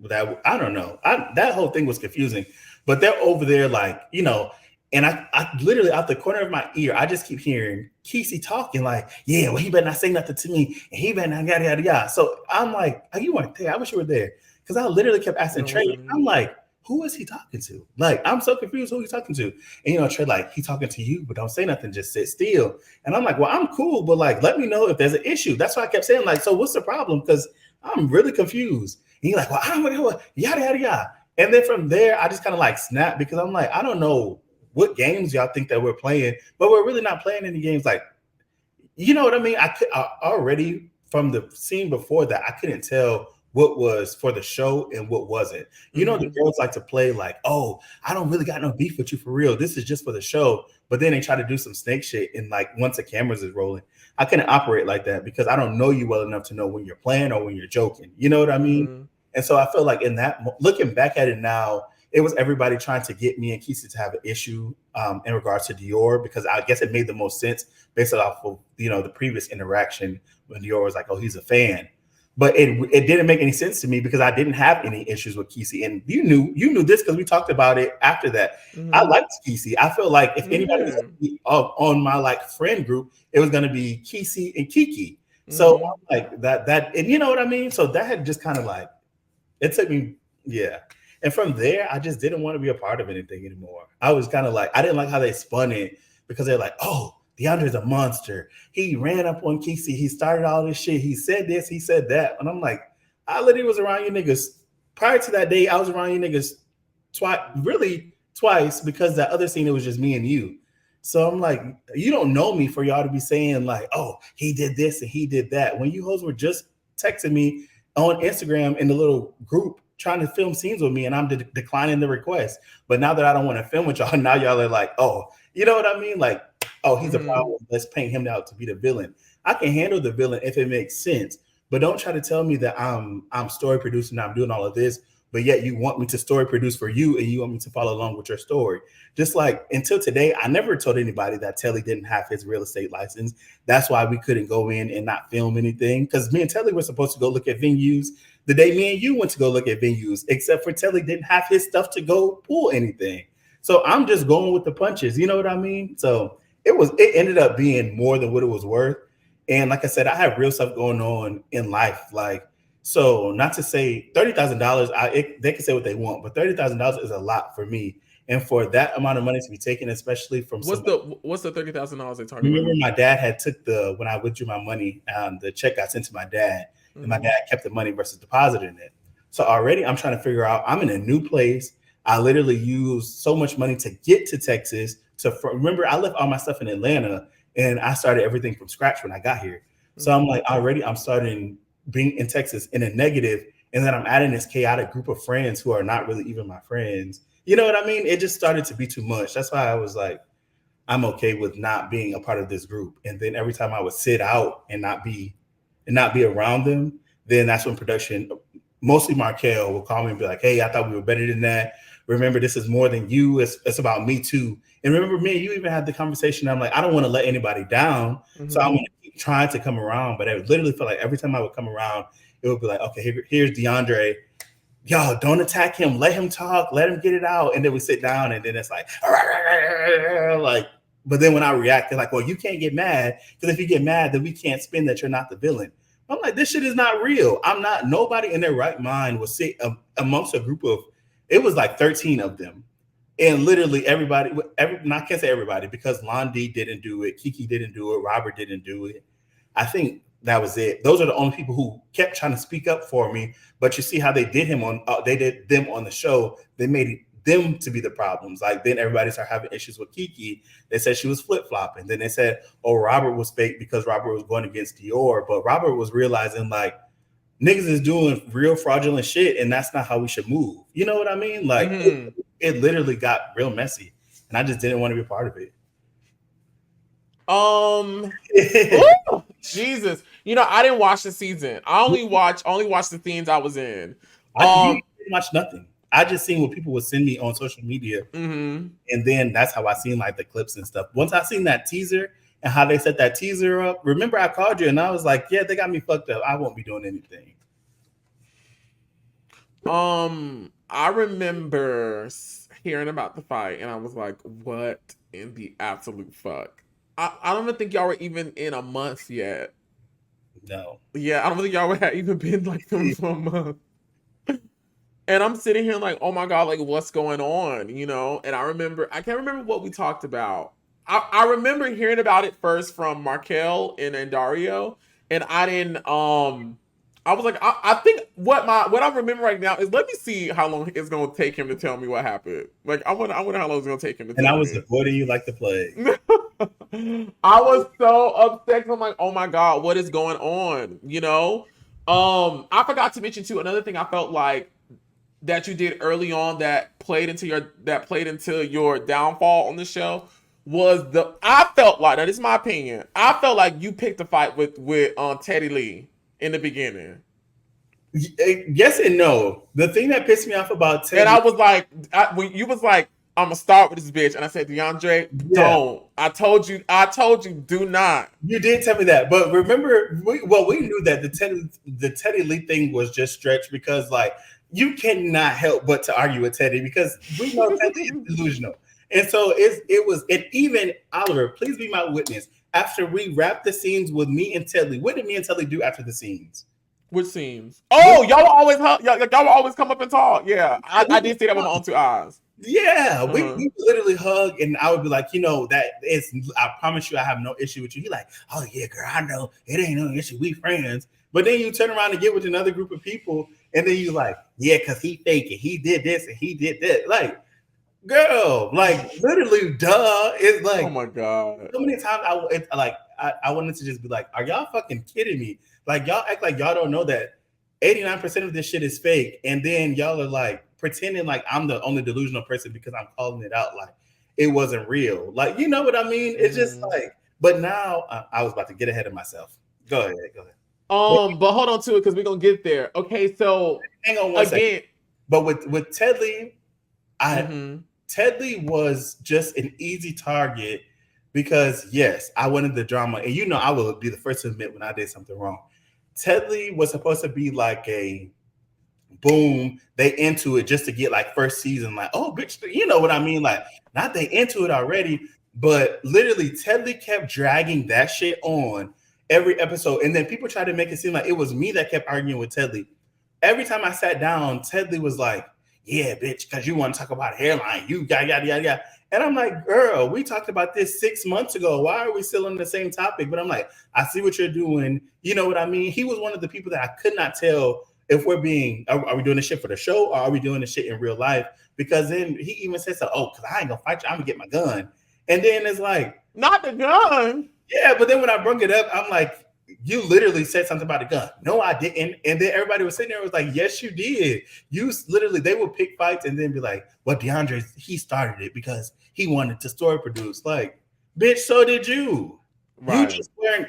that I don't know. That whole thing was confusing. But they're over there like, and I literally out the corner of my ear, I just keep hearing Quisi talking like, yeah, well, he better not say nothing to me, and he better not yada yada yada. So I'm like, oh, you weren't there. I wish you were there. Because I literally kept asking Trey, I'm like, who is he talking to? Like, I'm so confused who he's talking to. And Trey, like, he talking to you, but don't say nothing, just sit still. And I'm like, well, I'm cool, but like, let me know if there's an issue. That's why I kept saying, like, so what's the problem? Because I'm really confused. And he's like, well, I don't know, yada yada yada. And then from there, I just kind of like snapped because I'm like, I don't know what games y'all think that we're playing, but we're really not playing any games. Like, you know what I mean? I already from the scene before that, I couldn't tell what was for the show and what wasn't. The girls like to play like, oh, I don't really got no beef with you for real. This is just for the show. But then they try to do some snake shit. And like, once the cameras is rolling, I couldn't operate like that because I don't know you well enough to know when you're playing or when you're joking. You know what I mean? And so I feel like in that, looking back at it now, it was everybody trying to get me and Quisi to have an issue in regards to Dior, because I guess it made the most sense based off of, the previous interaction when Dior was like, oh, he's a fan. But it didn't make any sense to me because I didn't have any issues with Quisi. And you knew this because we talked about it after that. I liked Quisi. I feel like if anybody was on my like friend group, it was going to be Quisi and Kiki. So I'm like that, and you know what I mean? So that had just kind of like, it took me, yeah. And from there, I just didn't want to be a part of anything anymore. I was kind of like, I didn't like how they spun it because they're like, oh, Deandre's a monster. He ran up on Quisi. He started all this shit. He said this, he said that. And I'm like, I literally was around you niggas. Prior to that day, I was around you niggas twice, because that other scene, it was just me and you. So I'm like, you don't know me for y'all to be saying like, oh, he did this and he did that. When you hoes were just texting me on Instagram in the little group trying to film scenes with me, and I'm declining the request. But now that I don't want to film with y'all, now y'all are like, oh, you know what I mean? Like, oh, he's a problem. Let's paint him out to be the villain. I can handle the villain if it makes sense, but don't try to tell me that I'm story producing, I'm doing all of this, but yet you want me to story produce for you and you want me to follow along with your story. Just like until today, I never told anybody that Telly didn't have his real estate license. That's why we couldn't go in and not film anything, because me and Telly were supposed to go look at venues the day me and you went to go look at venues, except for Telly didn't have his stuff to go pull anything. So I'm just going with the punches. You know what I mean? So it ended up being more than what it was worth. And like I said, I have real stuff going on in life. Like, so not to say $30,000, they can say what they want, but $30,000 is a lot for me. And for that amount of money to be taken, especially from what's the $30,000 they talking about? My dad had took when I withdrew my money, the check got sent to my dad, and my dad kept the money versus depositing it. So already I'm trying to figure out, I'm in a new place. I literally used so much money to get to Texas. Remember, I left all my stuff in Atlanta and I started everything from scratch when I got here. So I'm like, already I'm starting being in Texas in a negative, and then I'm adding this chaotic group of friends who are not really even my friends. You know what I mean? It just started to be too much. That's why I was like, I'm okay with not being a part of this group. And then every time I would sit out and not be around them, then that's when production, mostly Markel, will call me and be like, hey, I thought we were better than that. Remember, this is more than you. It's about me too. And remember, me and you even had the conversation. I'm like, I don't want to let anybody down. So I'm going to keep trying to come around. But I literally felt like every time I would come around, it would be like, okay, here's Deandre. Y'all, don't attack him. Let him talk. Let him get it out. And then we sit down, and then it's like, but then when I react, they're like, well, you can't get mad, because if you get mad, then we can't spin that you're not the villain. I'm like, this shit is not real. I'm not, nobody in their right mind will sit amongst a group of, it was like 13 of them. And literally everybody, I can't say everybody, because Londi didn't do it. Kiki didn't do it. Robert didn't do it. I think that was it. Those are the only people who kept trying to speak up for me. But you see how they did them on the show. They made them to be the problems. Like, then everybody started having issues with Kiki. They said she was flip-flopping. Then they said, oh, Robert was fake because Robert was going against Dior. But Robert was realizing, like, niggas is doing real fraudulent shit, and that's not how we should move. You know what I mean? Like, it literally got real messy, and I just didn't want to be a part of it. Jesus. I didn't watch the season. I only watched the scenes I was in. I didn't watch nothing. I just seen what people would send me on social media. And then that's how I seen like the clips and stuff. Once I seen that teaser and how they set that teaser up, remember I called you and I was like, yeah, they got me fucked up. I won't be doing anything. I remember hearing about the fight, and I was like, "What in the absolute fuck?" I don't even think y'all were even in a month yet. No. Yeah, I don't think y'all had even been like filming for a month. And I'm sitting here like, oh my God, like what's going on, you know? And I can't remember what we talked about. I remember hearing about it first from Markel and Dario, and I didn't I was like, I think what I remember right now is let me see how long it's gonna take him to tell me what happened. Like I wonder how long it's gonna take him to And I tell was me. avoiding you like the plague. I was so upset. I'm like, oh my God, what is going on? You know? I forgot to mention too, another thing I felt like that you did early on that played into your downfall on the show was I felt like, now this is my opinion, I felt like you picked a fight with Teddy Lee in the beginning. Yes and no. The thing that pissed me off about And Ted, I was like, when you was like, I'm gonna start with this bitch, and I said, DeAndre, yeah, don't. I told you, do not. you did tell me that. But remember, we knew that the Teddy Lee thing was just stretched because like you cannot help but to argue with Teddy because we know Teddy is delusional. And so it was, and even Oliver, please be my witness. After we wrapped the scenes with me and Telly, what did me and Telly do after the scenes? Which scenes? Oh, y'all will always y'all will always come up and talk. Yeah, I did see that with my own two eyes. Yeah, Uh-huh. we literally hug, and I would be like, that is, I promise you, I have no issue with you. He like, oh yeah, girl, I know it ain't no issue. We friends. But then you turn around and get with another group of people, and then you like, yeah, because he fake it. He did this and he did that. Like, girl, like literally, duh. It's Oh like my God. so many times I wanted to just be like, are y'all fucking kidding me? Like y'all act like y'all don't know that 89% of this shit is fake, and then y'all are like pretending like I'm the only delusional person because I'm calling it out like it wasn't real. Like you know what I mean? It's just Mm-hmm. like, but now I was about to get ahead of myself. Go ahead, go ahead. But hold on to it because we're gonna get there. Okay, so Hang on one second. again. But with Ted Lee, Mm-hmm. Ted Lee was just an easy target because yes, I wanted the drama, and I will be the first to admit when I did something wrong. Ted Lee was supposed to be like a boom, they into it just to get like first season, like, oh bitch, you know what I mean? Like, not they into it already, but literally Ted Lee kept dragging that shit on every episode. And then people tried to make it seem like it was me that kept arguing with Ted Lee. Every time I sat down, Ted Lee was like, yeah, bitch, because you want to talk about a hairline, you yada yada yada. And I'm like, girl, we talked about this 6 months ago. Why are we still on the same topic? But I'm like, I see what you're doing. You know what I mean? He was one of the people that I could not tell if we're are we doing this shit for the show or are we doing this shit in real life? Because then he even says, oh, because I ain't gonna fight you, I'm gonna get my gun. And then it's like, Not the gun. yeah, but then when I brought it up, I'm like, you literally said something about a gun. No, I didn't. And then everybody was sitting there and was like, yes, you did. You literally, they would pick fights and then be like, well, DeAndre, he started it because he wanted to story produce. Like, bitch, so did you. Right.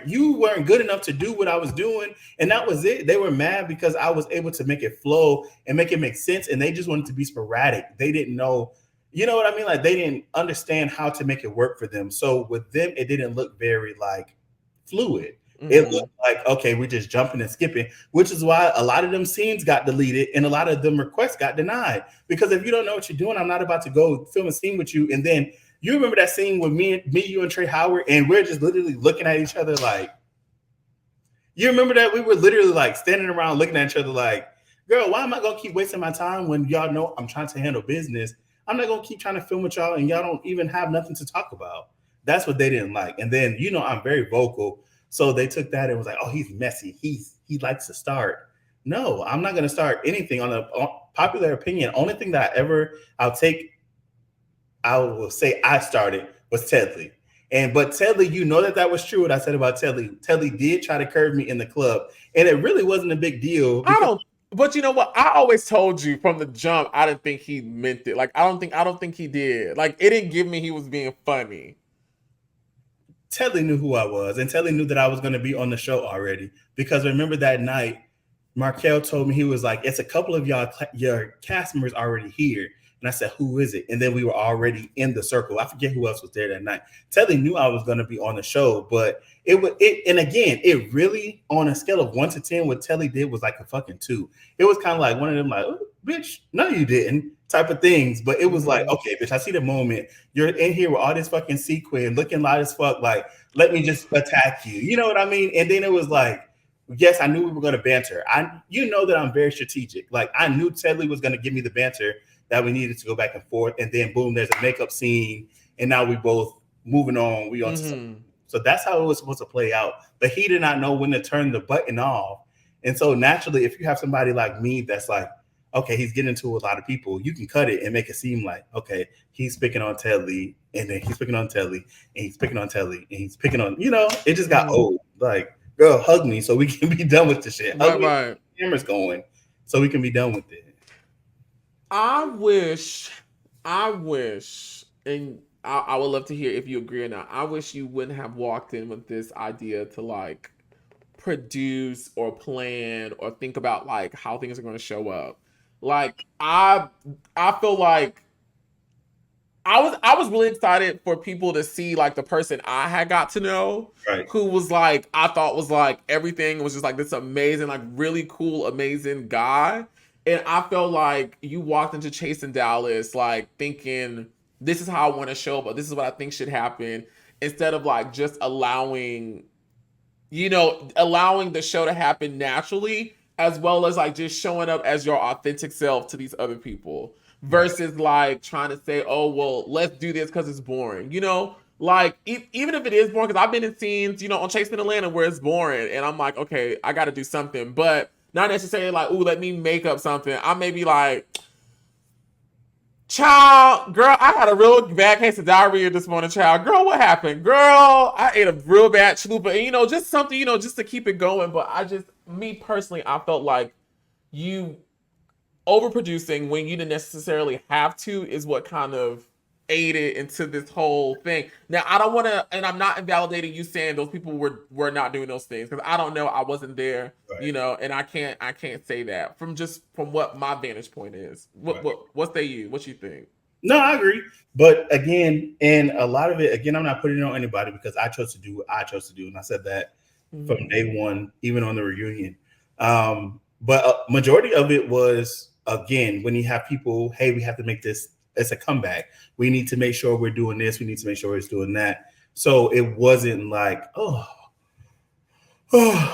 You weren't good enough to do what I was doing, and that was it. They were mad because I was able to make it flow and make it make sense, and they just wanted to be sporadic. They didn't know, you know what I mean? Like they didn't understand how to make it work for them. So with them, it didn't look very like fluid. It Mm-hmm. looked like, okay, we're just jumping and skipping, which is why a lot of them scenes got deleted and a lot of them requests got denied. Because if you don't know what you're doing, I'm not about to go film a scene with you and then you remember that scene with me, you, and Trey Howard, and we're just literally looking at each other like. You remember that we were literally like standing around looking at each other like, girl, why am I gonna keep wasting my time when y'all know I'm trying to handle business? I'm not gonna keep trying to film with y'all and y'all don't even have nothing to talk about. That's what they didn't like. And then I'm very vocal, so they took that and was like, oh, he's messy. He likes to start. No, I'm not gonna start anything on a popular opinion. Only thing that I will say I started was Tedley. But Tedley, that was true what I said about Tedley. Tedley did try to curve me in the club, and it really wasn't a big deal I because don't. But you know what? I always told you from the jump. I didn't think he meant it. Like I don't think he did. Like it didn't give me he was being funny. Tedley knew who I was, and Tedley knew that I was going to be on the show already. Because remember that night, Markel told me, he was like, "It's a couple of your cast members already here." And I said, "Who is it?" And then we were already in the circle. I forget who else was there that night. Tedley knew I was going to be on the show, but and again, it really, on a scale of 1 to 10, what Tedley did was like a fucking 2. It was kind of like one of them, like, bitch, no, you didn't, type of things. But it was like, Mhm. okay, bitch, I see the moment. You're in here with all this fucking sequin, looking light as fuck. Like, let me just attack you. You know what I mean? And then it was like, yes, I knew we were going to banter. You know that I'm very strategic. Like, I knew Telly was going to give me the banter that we needed to go back and forth. And then boom, there's a makeup scene, and now we both moving on. We on to something. Mhm. So that's how it was supposed to play out. But he did not know when to turn the button off. And so naturally, if you have somebody like me that's like, okay, he's getting to a lot of people, you can cut it and make it seem like, okay, he's picking on Telly, and then he's picking on Telly, and he's picking on Telly, and he's picking on, it just got old. Like, girl, hug me so we can be done with this shit. Hug Right, me, right. the camera's going, so we can be done with it. I wish, and I would love to hear if you agree or not. I wish you wouldn't have walked in with this idea to like produce or plan or think about like how things are going to show up. Like I feel like I was really excited for people to see like the person I had got to know, Right. who was like I thought was like everything was just like this amazing, like really cool, amazing guy. And I felt like you walked into Chase in Dallas like thinking this is how I want to show up, but this is what I think should happen, instead of like just allowing the show to happen naturally, as well as like just showing up as your authentic self to these other people, Right. versus like trying to say, oh, well, let's do this because it's boring, like even if it is boring, because I've been in scenes, on Chasing Atlanta where it's boring, and I'm like, okay, I got to do something, but not necessarily like, ooh, let me make up something. I may be like, child, girl, I had a real bad case of diarrhea this morning, child. Girl, what happened? Girl, I ate a real bad chalupa. And, just something, just to keep it going. But me personally, I felt like you overproducing when you didn't necessarily have to is what kind of aided into this whole thing. Now, I don't want to, and I'm not invalidating you saying those people were not doing those things, because I don't know, I wasn't there, Right. and I can't say that from what my vantage point is. Right. What say you? What you think? No, I agree. But again, and a lot of it, again, I'm not putting it on anybody because I chose to do what I chose to do. And I said that from Mm-hmm. day one, even on the reunion. But a majority of it was, again, when you have people, hey, we have to make this, it's a comeback. We need to make sure we're doing this. We need to make sure we're doing that. So it wasn't like,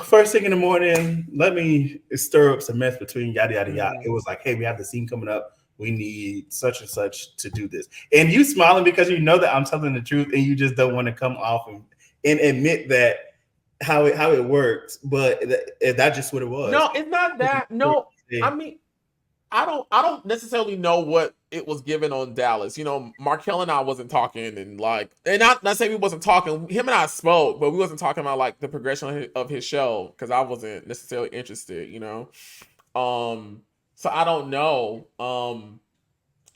first thing in the morning, let me stir up some mess between yada, yada, yada. Mm-hmm. It was like, hey, we have the scene coming up. We need such and such to do this. And you smiling because you know that I'm telling the truth, and you just don't want to come off and admit that how it works. But that's just what it was. No, it's not that. No, I mean, I don't necessarily know what it was given on Dallas. Markel and I wasn't talking, and not saying we wasn't talking. Him and I spoke, but we wasn't talking about like the progression of his show, because I wasn't necessarily interested. So I don't know.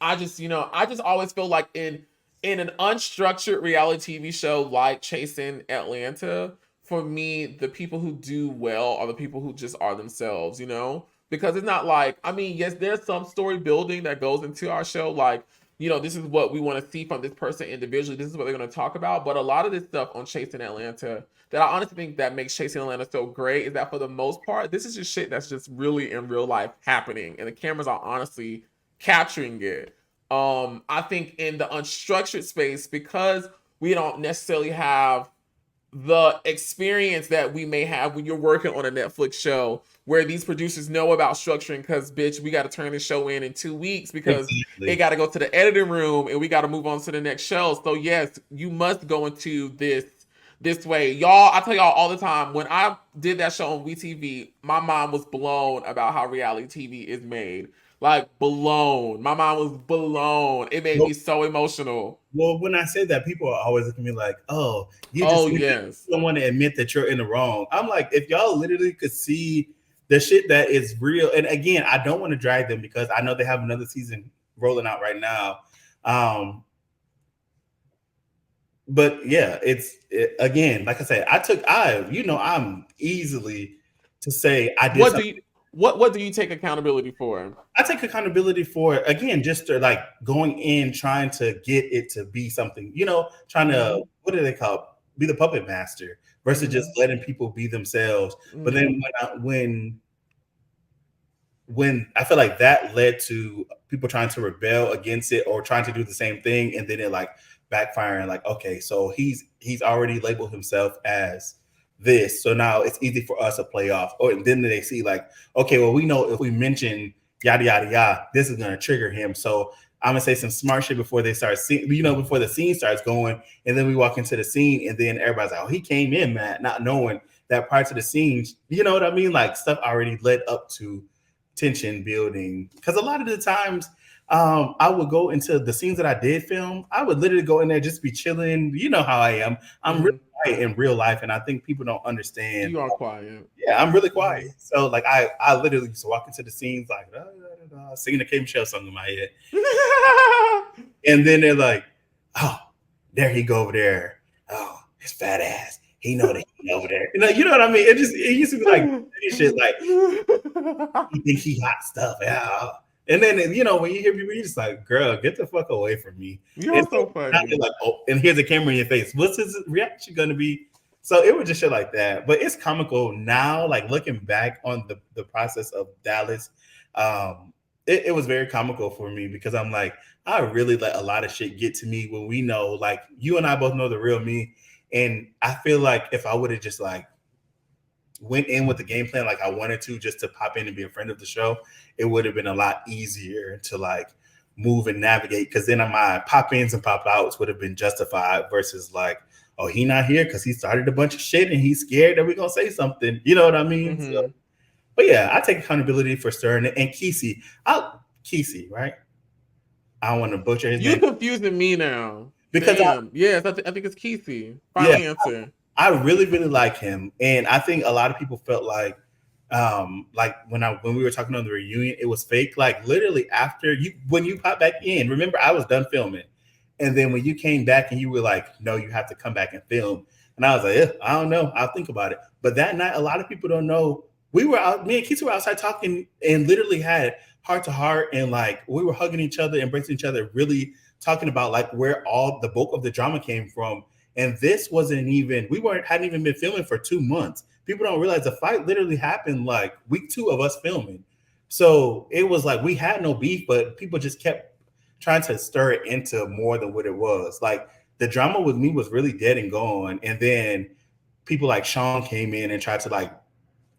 I just always feel like in an unstructured reality TV show like Chasing Atlanta, for me, the people who do well are the people who just are themselves. Because it's not like, I mean, yes, there's some story building that goes into our show, like, this is what we want to see from this person individually. This is what they're going to talk about. But a lot of this stuff on Chasing Atlanta that I honestly think that makes Chasing Atlanta so great is that for the most part, this is just shit that's just really in real life happening, and the cameras are honestly capturing it. I think in the unstructured space, because we don't necessarily have the experience that we may have when you're working on a Netflix show, where these producers know about structuring, because bitch, we got to turn the show in 2 weeks because it Exactly. got to go to the editing room and we got to move on to the next show. So yes, you must go into this way, y'all. I tell y'all all the time, when I did that show on WeTV, my mind was blown about how reality TV is made. Like, blown. My mind was blown. It made Well, me so emotional. well, when I say that, people are always looking at me like, "Oh, Oh you yes. don't want to admit that you're in the wrong." I'm like, if y'all literally could see the shit that is real, and again, I don't want to drag them because I know they have another season rolling out right now. Um, but yeah, again, like I said, I'm easily to say I did What do something. you what do you take accountability for? I take accountability for, again, just to, like, going in trying to get it to be something, trying to, Mm-hmm. what do they call it? Be the puppet master versus just Mm-hmm. letting people be themselves. But then Mm-hmm. when when I feel like that led to people trying to rebel against it or trying to do the same thing, and then it like backfiring. Like, okay, so he's already labeled himself as this, so now it's easy for us to play off. Or then they see like, okay, well, we know if we mention yada yada yada, this is gonna trigger him. So I'm gonna say some smart shit before they start seeing, before the scene starts going, and then we walk into the scene, and then everybody's like, oh, he came in mad, not knowing that prior to the scene, you know what I mean? Like stuff already led up to tension building. Because a lot of the times, I would go into the scenes that I did film. I would literally go in there just be chilling. You know how I am. I'm really quiet in real life, and I think people don't understand. You are quiet. Yeah, I'm really quiet. So like I literally used to walk into the scenes like singing the K Michelle song in my head, and then they're like, "Oh, there he go over there. Oh, his fat ass. He know that he over there. You know what I mean? It used to be like shit like you think he hot stuff. Yeah." And then when you hear people, you're just like, "Girl, get the fuck away from me." You're so funny. Like, oh, and here's a camera in your face. What's his reaction gonna be? So it was just shit like that. But it's comical now, like looking back on the process of Dallas. It was very comical for me because I'm like, I really let a lot of shit get to me when we know, like, you and I both know the real me. And I feel like if I would have just like went in with the game plan like I wanted to, just to pop in and be a friend of the show, it would have been a lot easier to like move and navigate. Because then my pop-ins and pop-outs would have been justified versus like, oh, he not here because he started a bunch of shit and he's scared that we're gonna say something. You know what I mean? Mm-hmm. So, but yeah, I take accountability for stirring it. And Quisi, right? I don't want to butcher his name. You're confusing me now. Because yes, I think it's Quisi. Final answer. I really, really like him. And I think a lot of people felt like when we were talking on the reunion, it was fake. Like literally after when you popped back in, remember I was done filming. And then when you came back and you were like, no, you have to come back and film. And I was like, I don't know. I'll think about it. But that night, a lot of people don't know. Me and Quisi were outside talking and literally had heart to heart. And like, we were hugging each other, embracing each other, really talking about like where all the bulk of the drama came from. And this hadn't even been filming for 2 months. People don't realize the fight literally happened like week 2 of us filming. So it was like, we had no beef, but people just kept trying to stir it into more than what it was. Like the drama with me was really dead and gone. And then people like Sean came in and tried to like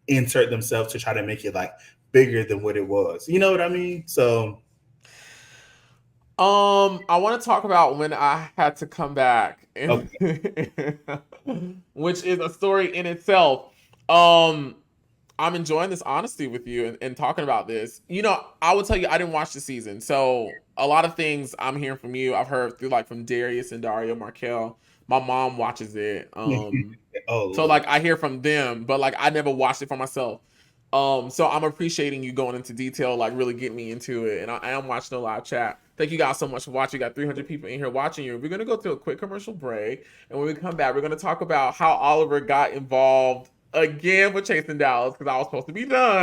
insert themselves to try to make it like bigger than what it was. You know what I mean? So I want to talk about when I had to come back, which is a story in itself. I'm enjoying this honesty with you and talking about this. I will tell you, I didn't watch the season. So a lot of things I'm hearing from you, I've heard through like from Darius and Dario, Markel. My mom watches it. So like I hear from them, but like I never watched it for myself. So I'm appreciating you going into detail, like really getting me into it. And I am watching the live chat. Thank you guys so much for watching. We got 300 people in here watching you. We're going to go to a quick commercial break. And when we come back, we're going to talk about how Oliver got involved again with Chasing Dallas because I was supposed to be done.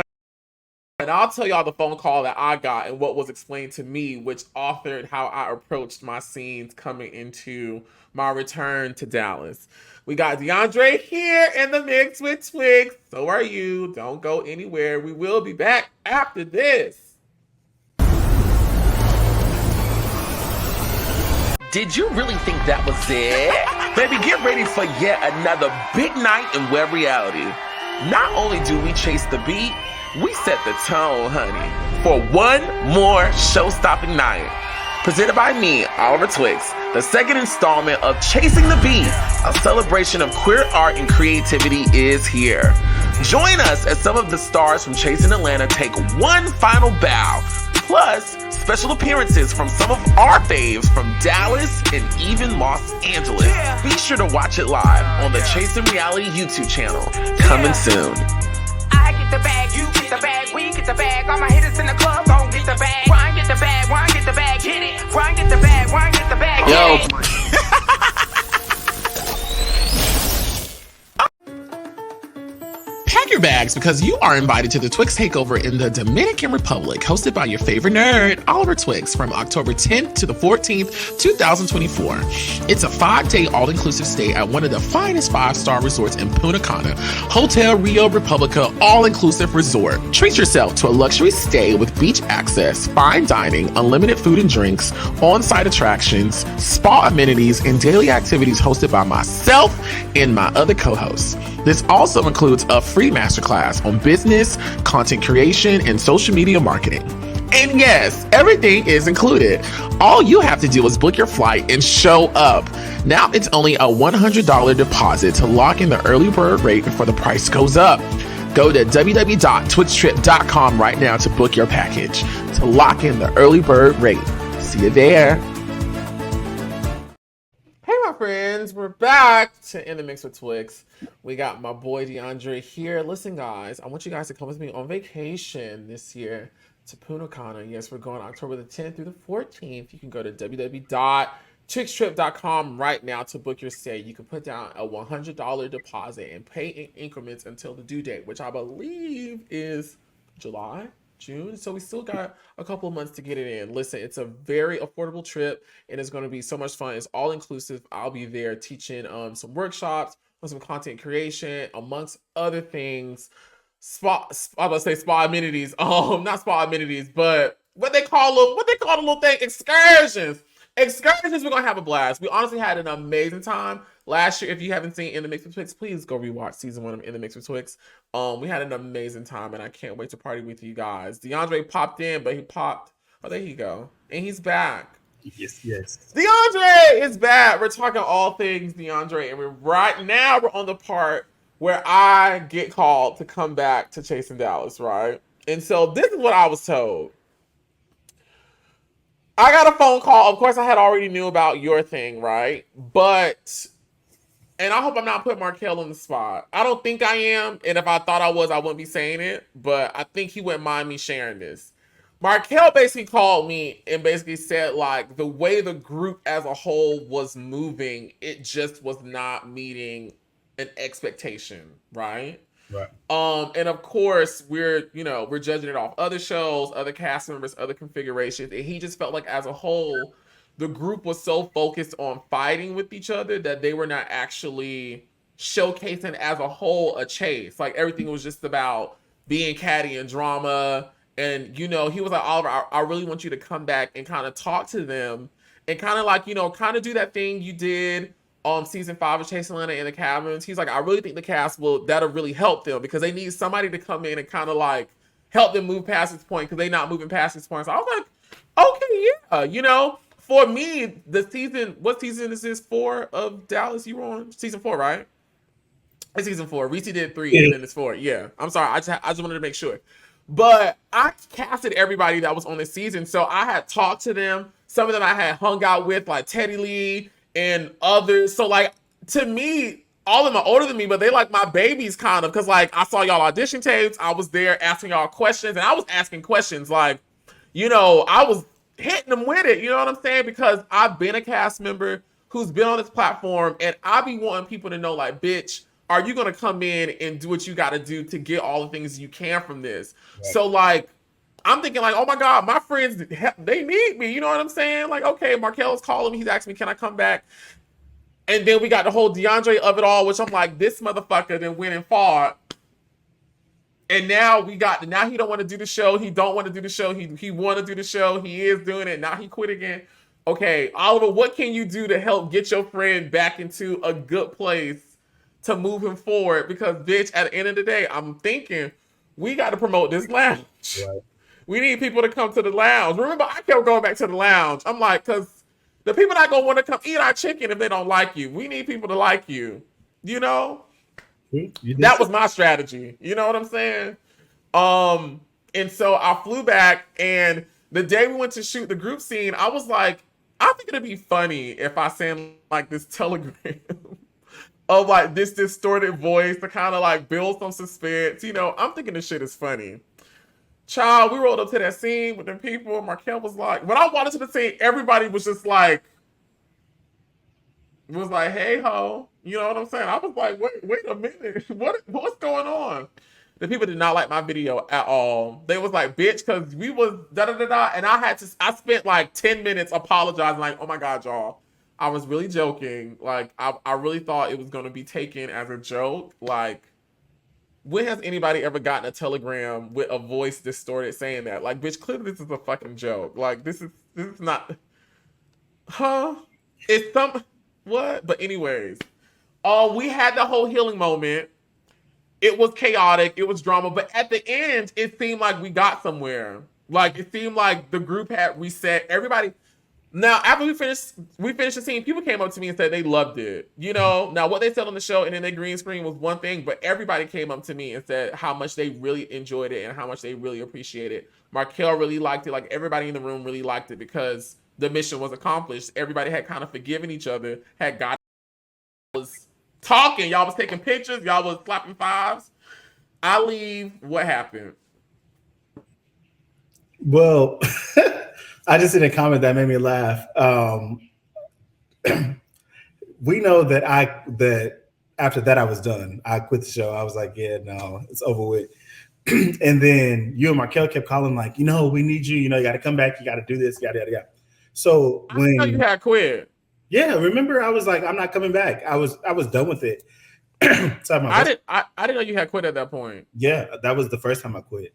And I'll tell y'all the phone call that I got and what was explained to me, which authored how I approached my scenes coming into my return to Dallas. We got Deandre here in the mix with Twixt. So are you. Don't go anywhere. We will be back after this. Did you really think that was it? Baby, get ready for yet another big night in web reality. Not only do we chase the beat, we set the tone, honey, for one more show-stopping night. Presented by me, Oliver Twixt, the second installment of Chasing the Beat, a celebration of queer art and creativity is here. Join us as some of the stars from Chasing Atlanta take one final bow, plus special appearances from some of our faves from Dallas and even Los Angeles. Be sure to watch it live on the Chasing Reality YouTube channel, coming soon. I get the bag, you get the bag, we get the bag. All my hitters in the club gon' get the bag. Ryan get the bag, Ryan get the bag, hit it. Ryan get the bag, Ryan get the bag, hit it. Pack your bags because you are invited to the Twixt Takeover in the Dominican Republic, hosted by your favorite nerd, Oliver Twixt, from October 10th to the 14th, 2024. It's a 5-day all-inclusive stay at one of the finest 5-star resorts in Punta Cana, Hotel Rio Republica All-Inclusive Resort. Treat yourself to a luxury stay with beach access, fine dining, unlimited food and drinks, on-site attractions, spa amenities, and daily activities hosted by myself and my other co-hosts. This also includes a free masterclass on business, content creation, and social media marketing. And yes, everything is included. All you have to do is book your flight and show up. Now it's only a $100 deposit to lock in the early bird rate before the price goes up. Go to www.twixtrip.com right now to book your package to lock in the early bird rate. See you there. Hey, my friends, we're back to In the Mix with Twixt. We got my boy Deandre here. Listen, guys, I want you guys to come with me on vacation this year to Punta Cana. Yes, we're going October the 10th through the 14th. You can go to www.twixtrip.com right now to book your stay. You can put down a $100 deposit and pay in increments until the due date, which I believe is July. June, so we still got a couple of months to get it in. Listen, it's a very affordable trip and it's going to be so much fun. It's all inclusive. I'll be there teaching some workshops on some content creation, amongst other things. I'm gonna say spa amenities. Not spa amenities, but what they call the little thing, excursions. Excursions, we're gonna have a blast. We honestly had an amazing time last year. If you haven't seen In the Mix with Twixt, please go rewatch season 1 of In the Mix with Twixt. We had an amazing time, and I can't wait to party with you guys. Deandre popped in, but he popped. Oh, there you go, and he's back. Yes. Deandre is back. We're talking all things Deandre, and right now we're on the part where I get called to come back to Chasing Dallas, right? And so this is what I was told. I got a phone call. Of course, I had already knew about your thing, right? But, and I hope I'm not putting Markel on the spot. I don't think I am. And if I thought I was, I wouldn't be saying it. But I think he wouldn't mind me sharing this. Markel basically called me and basically said, like, the way the group as a whole was moving, it just was not meeting an expectation, right? Right. And of course, we're judging it off other shows, other cast members, other configurations. And he just felt like as a whole, the group was so focused on fighting with each other that they were not actually showcasing as a whole a chase. Like everything was just about being catty and drama. And, he was like, Oliver, I really want you to come back and kind of talk to them and kind of like, kind of do that thing you did on season 5 of Chasing Atlanta in the Cabins. He's like, I really think the cast that'll really help them because they need somebody to come in and kind of like help them move past this point because they're not moving past this point. So I was like, okay, yeah. For me, what season is this 4 of Dallas you were on? Season 4, right? It's season 4. Reese did 3 and then it's 4. Yeah. I'm sorry. I just wanted to make sure. But I casted everybody that was on the season. So I had talked to them. Some of them I had hung out with, like Telly Lee and others. So like to me, all of them are older than me, but they like my babies kind of, because like I saw y'all audition tapes, I was there asking y'all questions, and I was asking questions like, I was hitting them with it, you know what I'm saying? Because I've been a cast member who's been on this platform, and I be wanting people to know like, bitch, are you gonna come in and do what you gotta do to get all the things you can from this? Right. So like I'm thinking like, oh my God, my friends, they need me. You know what I'm saying? Like, okay, Markel is calling me. He's asking me, can I come back? And then we got the whole Deandre of it all, which I'm like, this motherfucker then went and fought. And now he don't want to do the show. He don't want to do the show. He want to do the show. He is doing it. Now he quit again. Okay, Oliver, what can you do to help get your friend back into a good place to move him forward? Because bitch, at the end of the day, I'm thinking we got to promote this lounge. Right. We need people to come to the lounge. Remember, I kept going back to the lounge. I'm like, because the people not going to want to come eat our chicken if they don't like you. We need people to like you. That was my strategy. You know what I'm saying? And so I flew back, and the day we went to shoot the group scene, I was like, I think it'd be funny if I send like this telegram of like this distorted voice to kind of like build some suspense. I'm thinking this shit is funny. Child, we rolled up to that scene with them people. Markel was like, when I wanted to the scene, everybody was just like, hey ho, You know what I'm saying? I was like, wait a minute. What's going on? The people did not like my video at all. They was like, bitch, because we was da-da-da-da. And I spent like 10 minutes apologizing, like, oh my God, y'all. I was really joking. Like, I really thought it was going to be taken as a joke. Like, when has anybody ever gotten a telegram with a voice distorted saying that? Like, bitch, clearly this is a fucking joke. Like, this is not, huh? It's what? But anyways, we had the whole healing moment. It was chaotic. It was drama. But at the end, it seemed like we got somewhere. Like, it seemed like the group had reset. Everybody. Now, after we finished the scene, people came up to me and said they loved it. You know, now what they said on the show and then they green screen was one thing, but everybody came up to me and said how much they really enjoyed it and how much they really appreciated it. Markel really liked it. Like, everybody in the room really liked it because the mission was accomplished. Everybody had kind of forgiven each other, had got was talking. Y'all was taking pictures. Y'all was slapping fives. I leave. What happened? Well, I just did a comment that made me laugh. We know that after that I was done. I quit the show. I was like, yeah, no, it's over with. And then you and Markel kept calling like, you know, we need you. You know, you got to come back. You got to do this. Yada yada yada. So I know you had quit. Yeah, remember I was like, I'm not coming back. I was done with it. I didn't know you had quit at that point. Yeah, that was the first time I quit.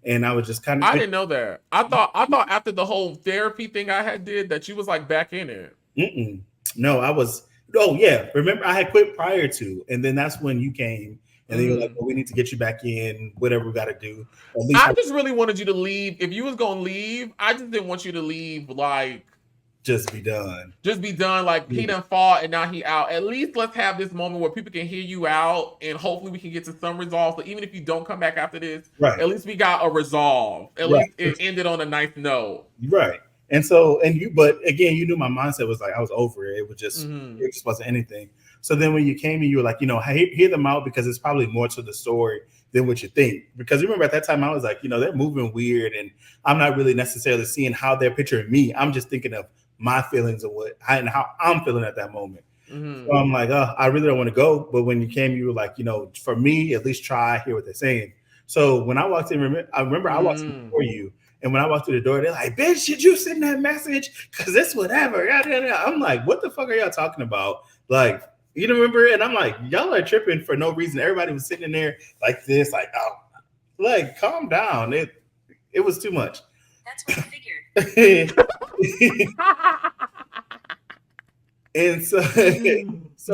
And I was just kind of. I didn't know that. I thought after the whole therapy thing I had did that you was like back in it. No, I was. Oh yeah, remember I had quit prior to, and then that's when you came, and then you were like, well, we need to get you back in. Whatever we got to do. At least I just really wanted you to leave. If you was gonna leave, I just didn't want you to leave. Like, just be done. Just be done. Like, he done fought and now he out. At least let's have this moment where people can hear you out and hopefully we can get to some resolve. So even if you don't come back after this, right, at least we got a resolve. At least it ended on a nice note. Right. And but again, you knew my mindset was like, I was over it. It was just, it just wasn't anything. So then when you came and you were like, you know, hear them out because it's probably more to the story than what you think. Because remember at that time I was like, you know, they're moving weird and I'm not really necessarily seeing how they're picturing me. I'm just thinking of my feelings and how I'm feeling at that moment. So I'm like, I really don't want to go. But when you came, you were like, you know, for me, at least try, hear what they're saying. So when I walked in, I remember I walked in before you. And when I walked through the door, they're like, bitch, did you send that message? Because it's whatever. I'm like, what the fuck are y'all talking about? Like, you remember? And I'm like, y'all are tripping for no reason. Everybody was sitting in there like this, like, oh, like, calm down. It was too much. That's what I figured. And so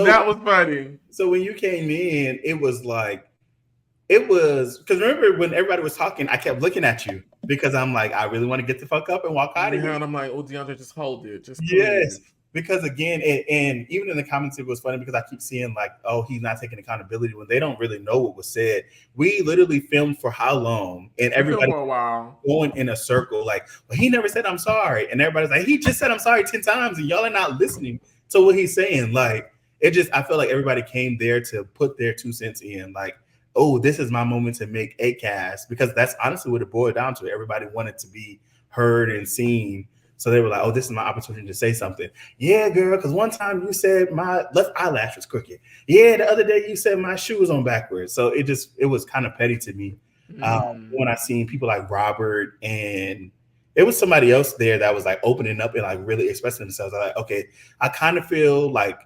that was funny. So when you came in, it was because remember when everybody was talking, I kept looking at you because I'm like, I really want to get the fuck up and walk out of here. And I'm like, oh, Deandre, just hold it. Just please. Yes. Because again, and even in the comments, it was funny because I keep seeing like, oh, he's not taking accountability when they don't really know what was said. We literally filmed for how long? And everybody for a while going in a circle, like, well, he never said I'm sorry. And everybody's like, he just said I'm sorry 10 times, and y'all are not listening to what he's saying. Like, I feel like everybody came there to put their 2 cents in, like, oh, this is my moment to make a cast, because that's honestly what it boiled down to. Everybody wanted to be heard and seen. So they were like, oh, this is my opportunity to say something. Yeah, girl, because one time you said my left eyelash was crooked. Yeah, the other day you said my shoe was on backwards. So it was kind of petty to me when I seen people like Robert, and it was somebody else there that was like opening up and like really expressing themselves. I'm like, okay, I kind of feel like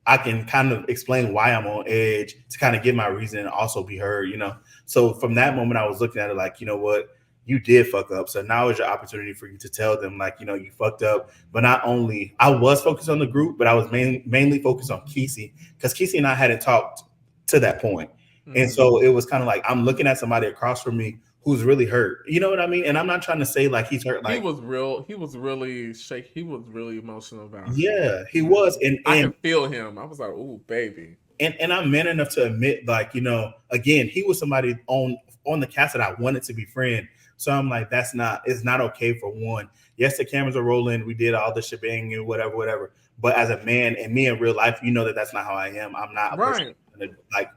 I can kind of explain why I'm on edge to kind of give my reason and also be heard, you know? So from that moment, I was looking at it like, you know what? You did fuck up. So now is your opportunity for you to tell them, like, you know, you fucked up. But not only, I was focused on the group, but I was mainly focused on Quisi, because Quisi and I hadn't talked to that point. And so it was kind of like, I'm looking at somebody across from me who's really hurt. You know what I mean? And I'm not trying to say like he's hurt. Like, he was really shaky. He was really emotional about it. Yeah, he was. And I can feel him. I was like, ooh, baby. And I'm man enough to admit, like, you know, again, he was somebody on the cast that I wanted to befriend. So I'm like, it's not okay for one. Yes, the cameras are rolling. We did all the shebang and whatever. But as a man and me in real life, you know that's not how I am. I'm not a person to, like,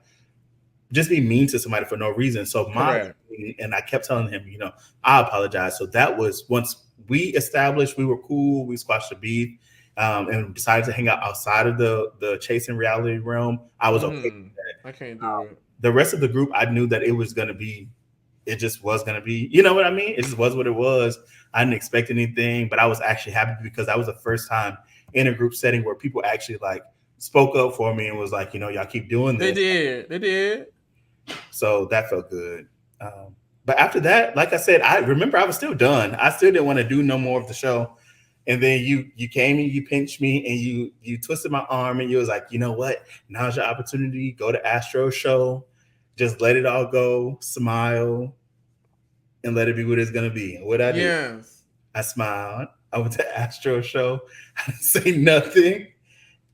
just be mean to somebody for no reason. So and I kept telling him, you know, I apologize. So that was once we established we were cool, we squashed the beef. and decided to hang out outside of the chasing reality realm, I was okay with that. I can't do it. The rest of the group, I knew that it was going to be, it just was going to be, you know what I mean? It just was what it was. I didn't expect anything, but I was actually happy because that was the first time in a group setting where people actually like spoke up for me and was like, you know, y'all keep doing this. They did. So that felt good. But after that, like I said, I remember I was still done. I still didn't want to do no more of the show. And then you came and you pinched me and you twisted my arm and you was like, you know what? Now's your opportunity. Go to Astro's show. Just let it all go. Smile and let it be what it's gonna be. And what I did, Yes. I smiled. I went to Astro's show. I didn't say nothing.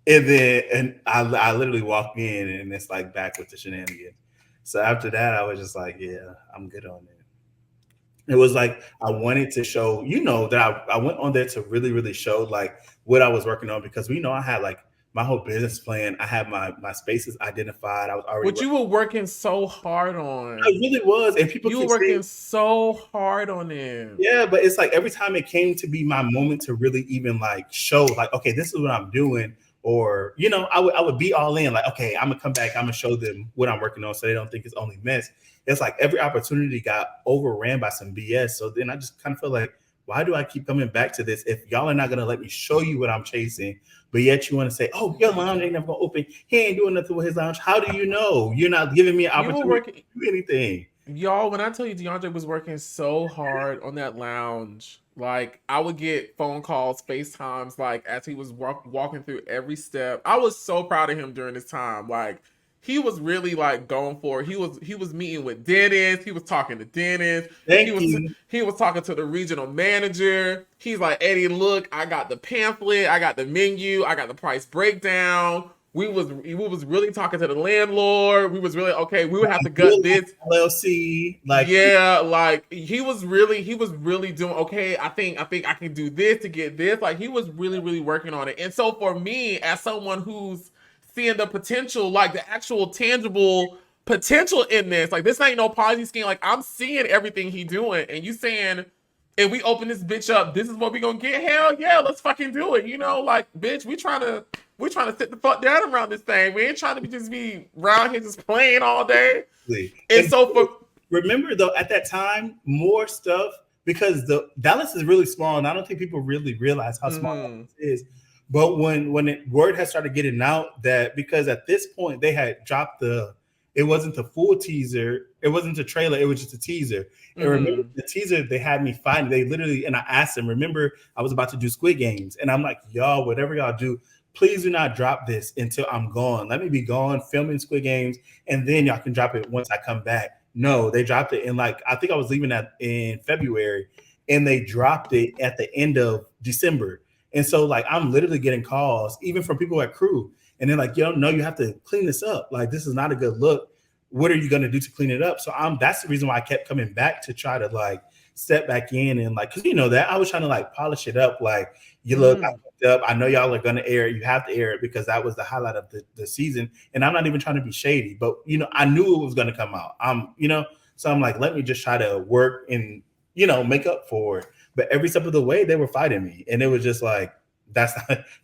And then I literally walked in and it's like back with the shenanigans. So after that, I was just like, yeah, I'm good on it. It was like I wanted to show, you know, that I went on there to really, really show like what I was working on because we know I had like my whole business plan. I had my spaces identified. I was already. What you were working so hard on. I really was, and people. You were working so hard on it. Yeah, but it's like every time it came to be my moment to really even like show, like, okay, this is what I'm doing. Or, you know, I would be all in, like, okay, I'm gonna come back, I'm gonna show them what I'm working on so they don't think it's only mess. It's like every opportunity got overran by some BS. So then I just kind of feel like, why do I keep coming back to this if y'all are not gonna let me show you what I'm chasing, but yet you want to say, oh, your lounge ain't never gonna open, he ain't doing nothing with his lounge. How do you know? You're not giving me an opportunity to do anything. Y'all, when I tell you Deandre was working so hard on that lounge, like I would get phone calls, FaceTimes, like as he was walking through every step. I was so proud of him during this time. Like he was really like going for it. He was meeting with Dennis. He was talking to Dennis. He was talking to the regional manager. He's like, Eddie, look, I got the pamphlet, I got the menu, I got the price breakdown. We was really talking to the landlord. We was really okay. We would have to gut this LLC, like yeah, like he was really doing okay. I think I can do this to get this. Like he was really working on it. And so for me, as someone who's seeing the potential, like the actual tangible potential in this, like this ain't no Ponzi scheme. Like I'm seeing everything he doing, and you saying, if we open this bitch up, this is what we gonna get. Hell yeah, let's fucking do it. You know, like bitch, we trying to sit the fuck down around this thing. We ain't trying to just be around here just playing all day. And so remember though, at that time, more stuff because the Dallas is really small, and I don't think people really realize how small Dallas is. But when word has started getting out that because at this point they had dropped it wasn't the full teaser, it wasn't the trailer, it was just a teaser. And remember the teaser they had me find. They literally, and I asked them, remember I was about to do Squid Games, and I'm like, y'all, whatever y'all do, please do not drop this until I'm gone. Let me be gone filming Squid Games, and then y'all can drop it once I come back. No, they dropped it in like, I think I was leaving in February, and they dropped it at the end of December. And so like, I'm literally getting calls, even from people at crew. And they're like, yo, no, you have to clean this up. Like, this is not a good look. What are you going to do to clean it up? So that's the reason why I kept coming back to try to like step back in and like, cause you know that I was trying to like polish it up. Like you look, I picked up. I know y'all are going to air it. You have to air it because that was the highlight of the season. And I'm not even trying to be shady, but you know, I knew it was going to come out. You know, so I'm like, let me just try to work and, you know, make up for it. But every step of the way they were fighting me. And it was just like, that's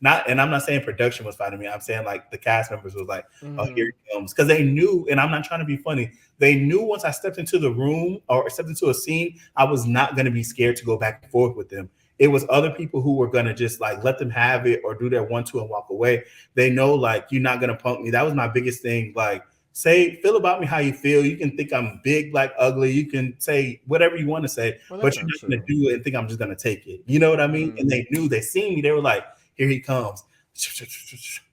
not, and I'm not saying production was fighting me. I'm saying like the cast members was like, oh, here it comes. Because they knew, and I'm not trying to be funny, they knew once I stepped into the room or stepped into a scene, I was not going to be scared to go back and forth with them. It was other people who were going to just like let them have it or do their 1-2 and walk away. They know like, you're not going to punk me. That was my biggest thing. Like, feel about me how you feel. You can think I'm big, black, ugly. You can say whatever you want to say, but you're not going to do it and think I'm just going to take it. You know what I mean? And they knew, they seen me. They were like, here he comes.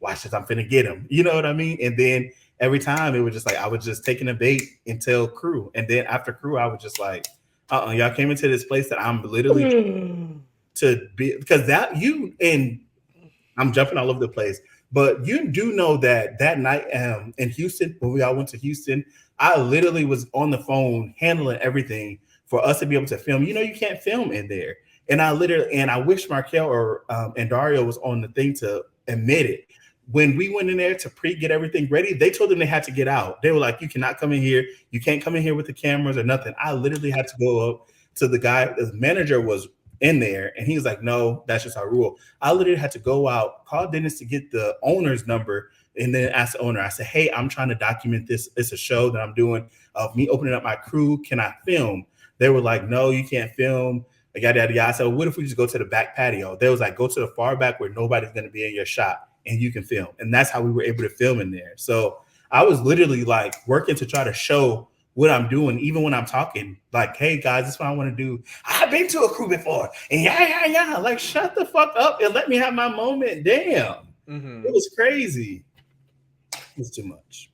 Watch this. I'm finna get him. You know what I mean? And then every time it was just like, I was just taking a bait until crew. And then after crew, I was just like, y'all came into this place that I'm literally to be, because that you, and I'm jumping all over the place. But you do know that night in Houston, when we all went to Houston, I literally was on the phone handling everything for us to be able to film. You know, you can't film in there. And I wish Markel or and Dario was on the thing to admit it. When we went in there to get everything ready, they told them they had to get out. They were like, you cannot come in here. You can't come in here with the cameras or nothing. I literally had to go up to the guy. The manager was in there. And he was like, no, that's just our rule. I literally had to go out, call Dennis to get the owner's number, and then ask the owner. I said, hey, I'm trying to document this. It's a show that I'm doing of me opening up my crew. Can I film? They were like, no, you can't film. Yada, yada, yada. I said, well, what if we just go to the back patio? They was like, go to the far back where nobody's going to be in your shot and you can film. And that's how we were able to film in there. So I was literally like working to try to show what I'm doing, even when I'm talking, like, hey guys, this is what I want to do. I've been to a crew before. And yeah. Like, shut the fuck up and let me have my moment. Damn. It was crazy. It was too much.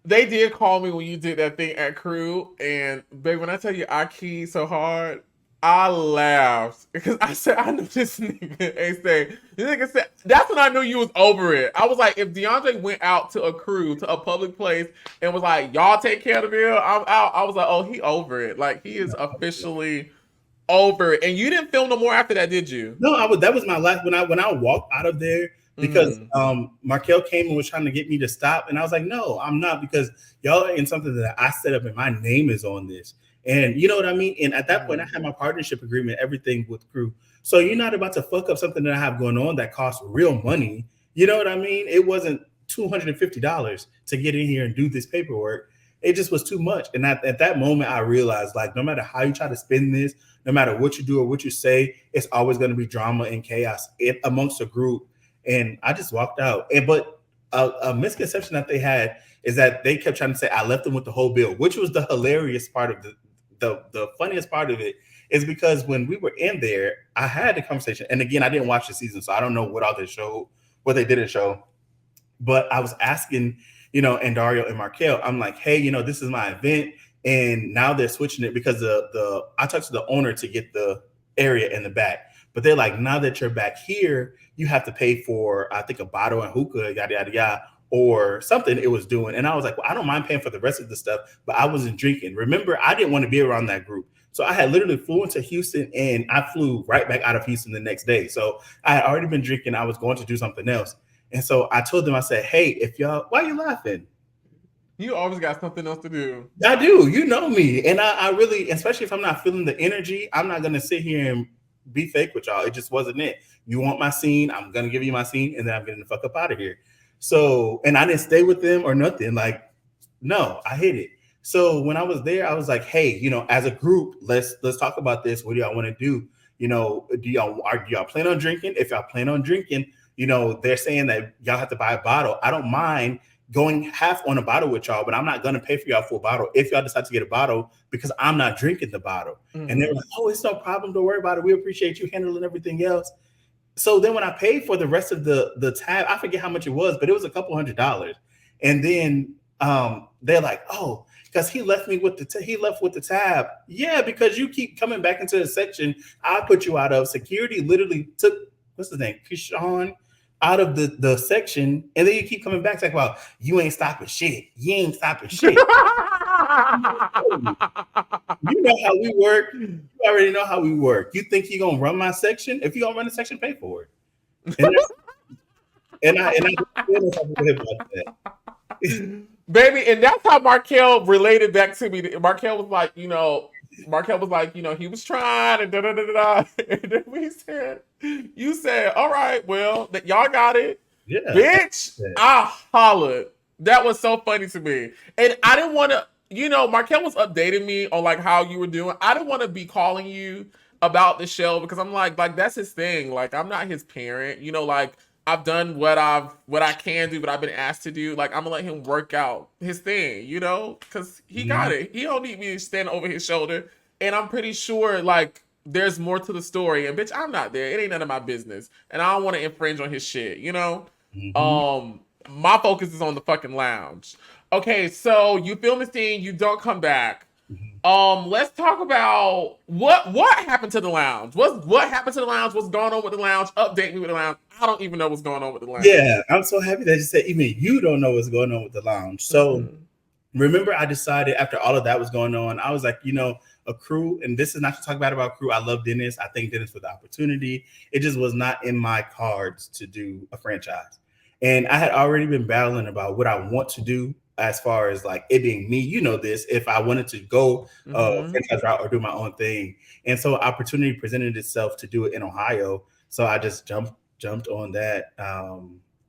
They did call me when you did that thing at crew, and babe, when I tell you I keyed so hard, I laughed because I said, I know this nigga. This nigga said, that's when I knew you was over it. I was like, if Deandre went out to a crew, to a public place, and was like, y'all take care of the bill, I'm out. I was like, oh, he over it. Like, he is officially over it. And you didn't film no more after that, did you? No, that was my last, when I walked out of there, because Markel came and was trying to get me to stop. And I was like, no, I'm not, because y'all are in something that I set up and my name is on this. And you know what I mean? And at that point, I had my partnership agreement, everything with crew. So you're not about to fuck up something that I have going on that costs real money. You know what I mean? It wasn't $250 to get in here and do this paperwork. It just was too much. And at that moment, I realized, like, no matter how you try to spin this, no matter what you do or what you say, it's always going to be drama and chaos amongst a group. And I just walked out. But a misconception that they had is that they kept trying to say I left them with the whole bill, which was the hilarious part of the funniest part of it, is because when we were in there, I had the conversation. And again, I didn't watch the season, so I don't know what all they showed, what they didn't show. But I was asking, and Dario and Markel, I'm like, hey, this is my event. And now they're switching it because I talked to the owner to get the area in the back. But they're like, now that you're back here, you have to pay for, I think, a bottle and hookah, yada, yada, yada, or something it was doing. And I was like, well, I don't mind paying for the rest of the stuff, but I wasn't drinking. Remember, I didn't want to be around that group. So I had literally flew into Houston and I flew right back out of Houston the next day. So I had already been drinking. I was going to do something else. And so I told them, I said, hey, why are you laughing? You always got something else to do. I do. You know me. And I really, especially if I'm not feeling the energy, I'm not going to sit here and be fake with y'all. It just wasn't it. You want my scene, I'm going to give you my scene, and then I'm getting the fuck up out of here. So, and I didn't stay with them or nothing. Like, no, I hit it. So when I was there, I was like, hey, as a group, let's talk about this. What do y'all want to do? Do y'all plan on drinking? If y'all plan on drinking, they're saying that y'all have to buy a bottle. I don't mind going half on a bottle with y'all, but I'm not going to pay for y'all for a bottle if y'all decide to get a bottle because I'm not drinking the bottle. And they were like, oh, it's no problem. Don't worry about it. We appreciate you handling everything else. So then when I paid for the rest of the tab, I forget how much it was, but it was a couple $100. And then they're like, oh, because he left with the tab. Yeah, because you keep coming back into the section I put you out of. Security literally took, what's his name? Kishan out of the section, and then you keep coming back. It's like, well, you ain't stopping shit. You ain't stopping shit. You know how we work. You already know how we work. You think you're gonna run my section? If you're gonna run the section, pay for it. And I feel about that. Baby, and that's how Markel related back to me. Markel was like, he was trying and da-da-da-da-da. And then you said, all right, well, y'all got it. Yeah. Bitch, I hollered. That was so funny to me. And I didn't want to, Markel was updating me on like how you were doing. I didn't want to be calling you about the show because I'm like that's his thing. Like, I'm not his parent. I've done what I can do, what I've been asked to do. Like, I'm gonna let him work out his thing, because he got it. He don't need me to stand over his shoulder. And I'm pretty sure, like, there's more to the story. And bitch, I'm not there. It ain't none of my business. And I don't want to infringe on his shit, My focus is on the fucking lounge. Okay, so you film the scene, you don't come back. Let's talk about what happened to the lounge. What happened to the lounge? What's going on with the lounge? Update me with the lounge. I don't even know what's going on with the lounge. Yeah, I'm so happy that you said even you don't know what's going on with the lounge. So remember, I decided after all of that was going on, I was like, a crew, and this is not to talk bad about crew. I love Dennis. I thank Dennis for the opportunity. It just was not in my cards to do a franchise. And I had already been battling about what I want to do as far as like it being me, you know this, if I wanted to go franchise route or do my own thing. And so opportunity presented itself to do it in Ohio. So I just jumped on that.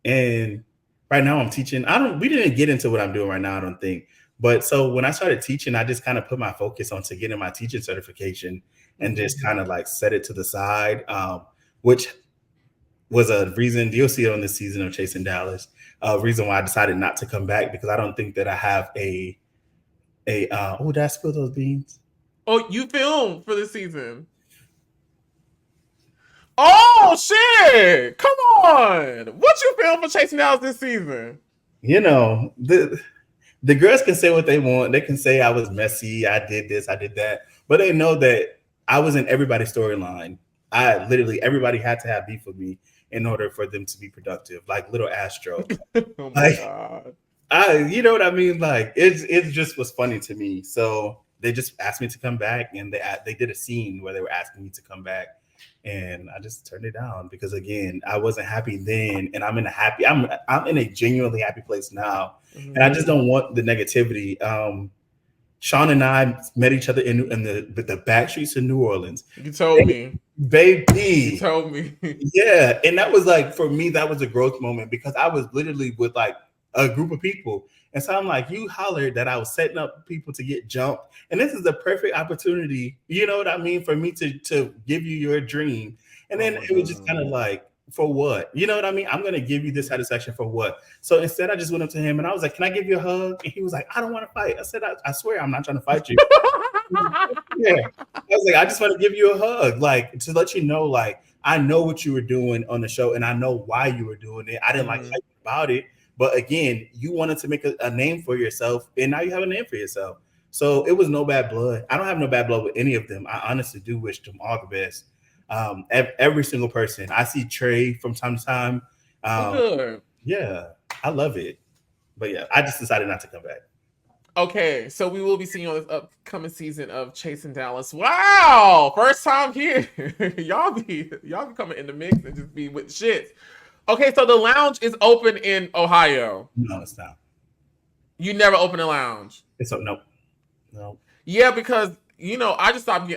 And right now I'm teaching. We didn't get into what I'm doing right now, I don't think. But so when I started teaching, I just kind of put my focus onto getting my teaching certification and just kind of like set it to the side, which was a reason you'll see it on this season of Chasing Dallas. Reason why I decided not to come back, because I don't think that I have did I spill those beans? Oh, you filmed for this season. Oh shit! Come on, what you filmed for Chasing Dallas this season? You know, the girls can say what they want. They can say I was messy, I did this, I did that, but they know that I was in everybody's storyline. Everybody had to have beef with me in order for them to be productive, like Little Astro. Oh my God. You know what I mean? Like it just was funny to me. So they just asked me to come back, and they did a scene where they were asking me to come back, and I just turned it down because again, I wasn't happy then, and I'm in a genuinely happy place now, and I just don't want the negativity. Sean and I met each other in the back streets of New Orleans. You told me. Baby. You told me. Yeah. And that was like, for me, that was a growth moment because I was literally with like a group of people. And so I'm like, you hollered that I was setting up people to get jumped. And this is a perfect opportunity, you know what I mean, for me to give you your dream. And then it was just kind of like, for what? You know what I mean? I'm going to give you this satisfaction for what? So instead, I just went up to him and I was like, can I give you a hug? And he was like, I don't want to fight. I said, I swear, I'm not trying to fight you. Yeah. I was like, I just want to give you a hug, like to let you know, like, I know what you were doing on the show and I know why you were doing it. I didn't like hype about it. But again, you wanted to make a name for yourself and now you have a name for yourself. So it was no bad blood. I don't have no bad blood with any of them. I honestly do wish them all the best. Every single person. I see Trey from time to time. Yeah, I love it. But yeah, I just decided not to come back. Okay, so we will be seeing on this upcoming season of Chasing Dallas. Wow, first time here. y'all be coming in the mix and just be with shit. Okay, so the lounge is open in Ohio. No, it's not. You never open a lounge. No. Yeah, because you know, I just stopped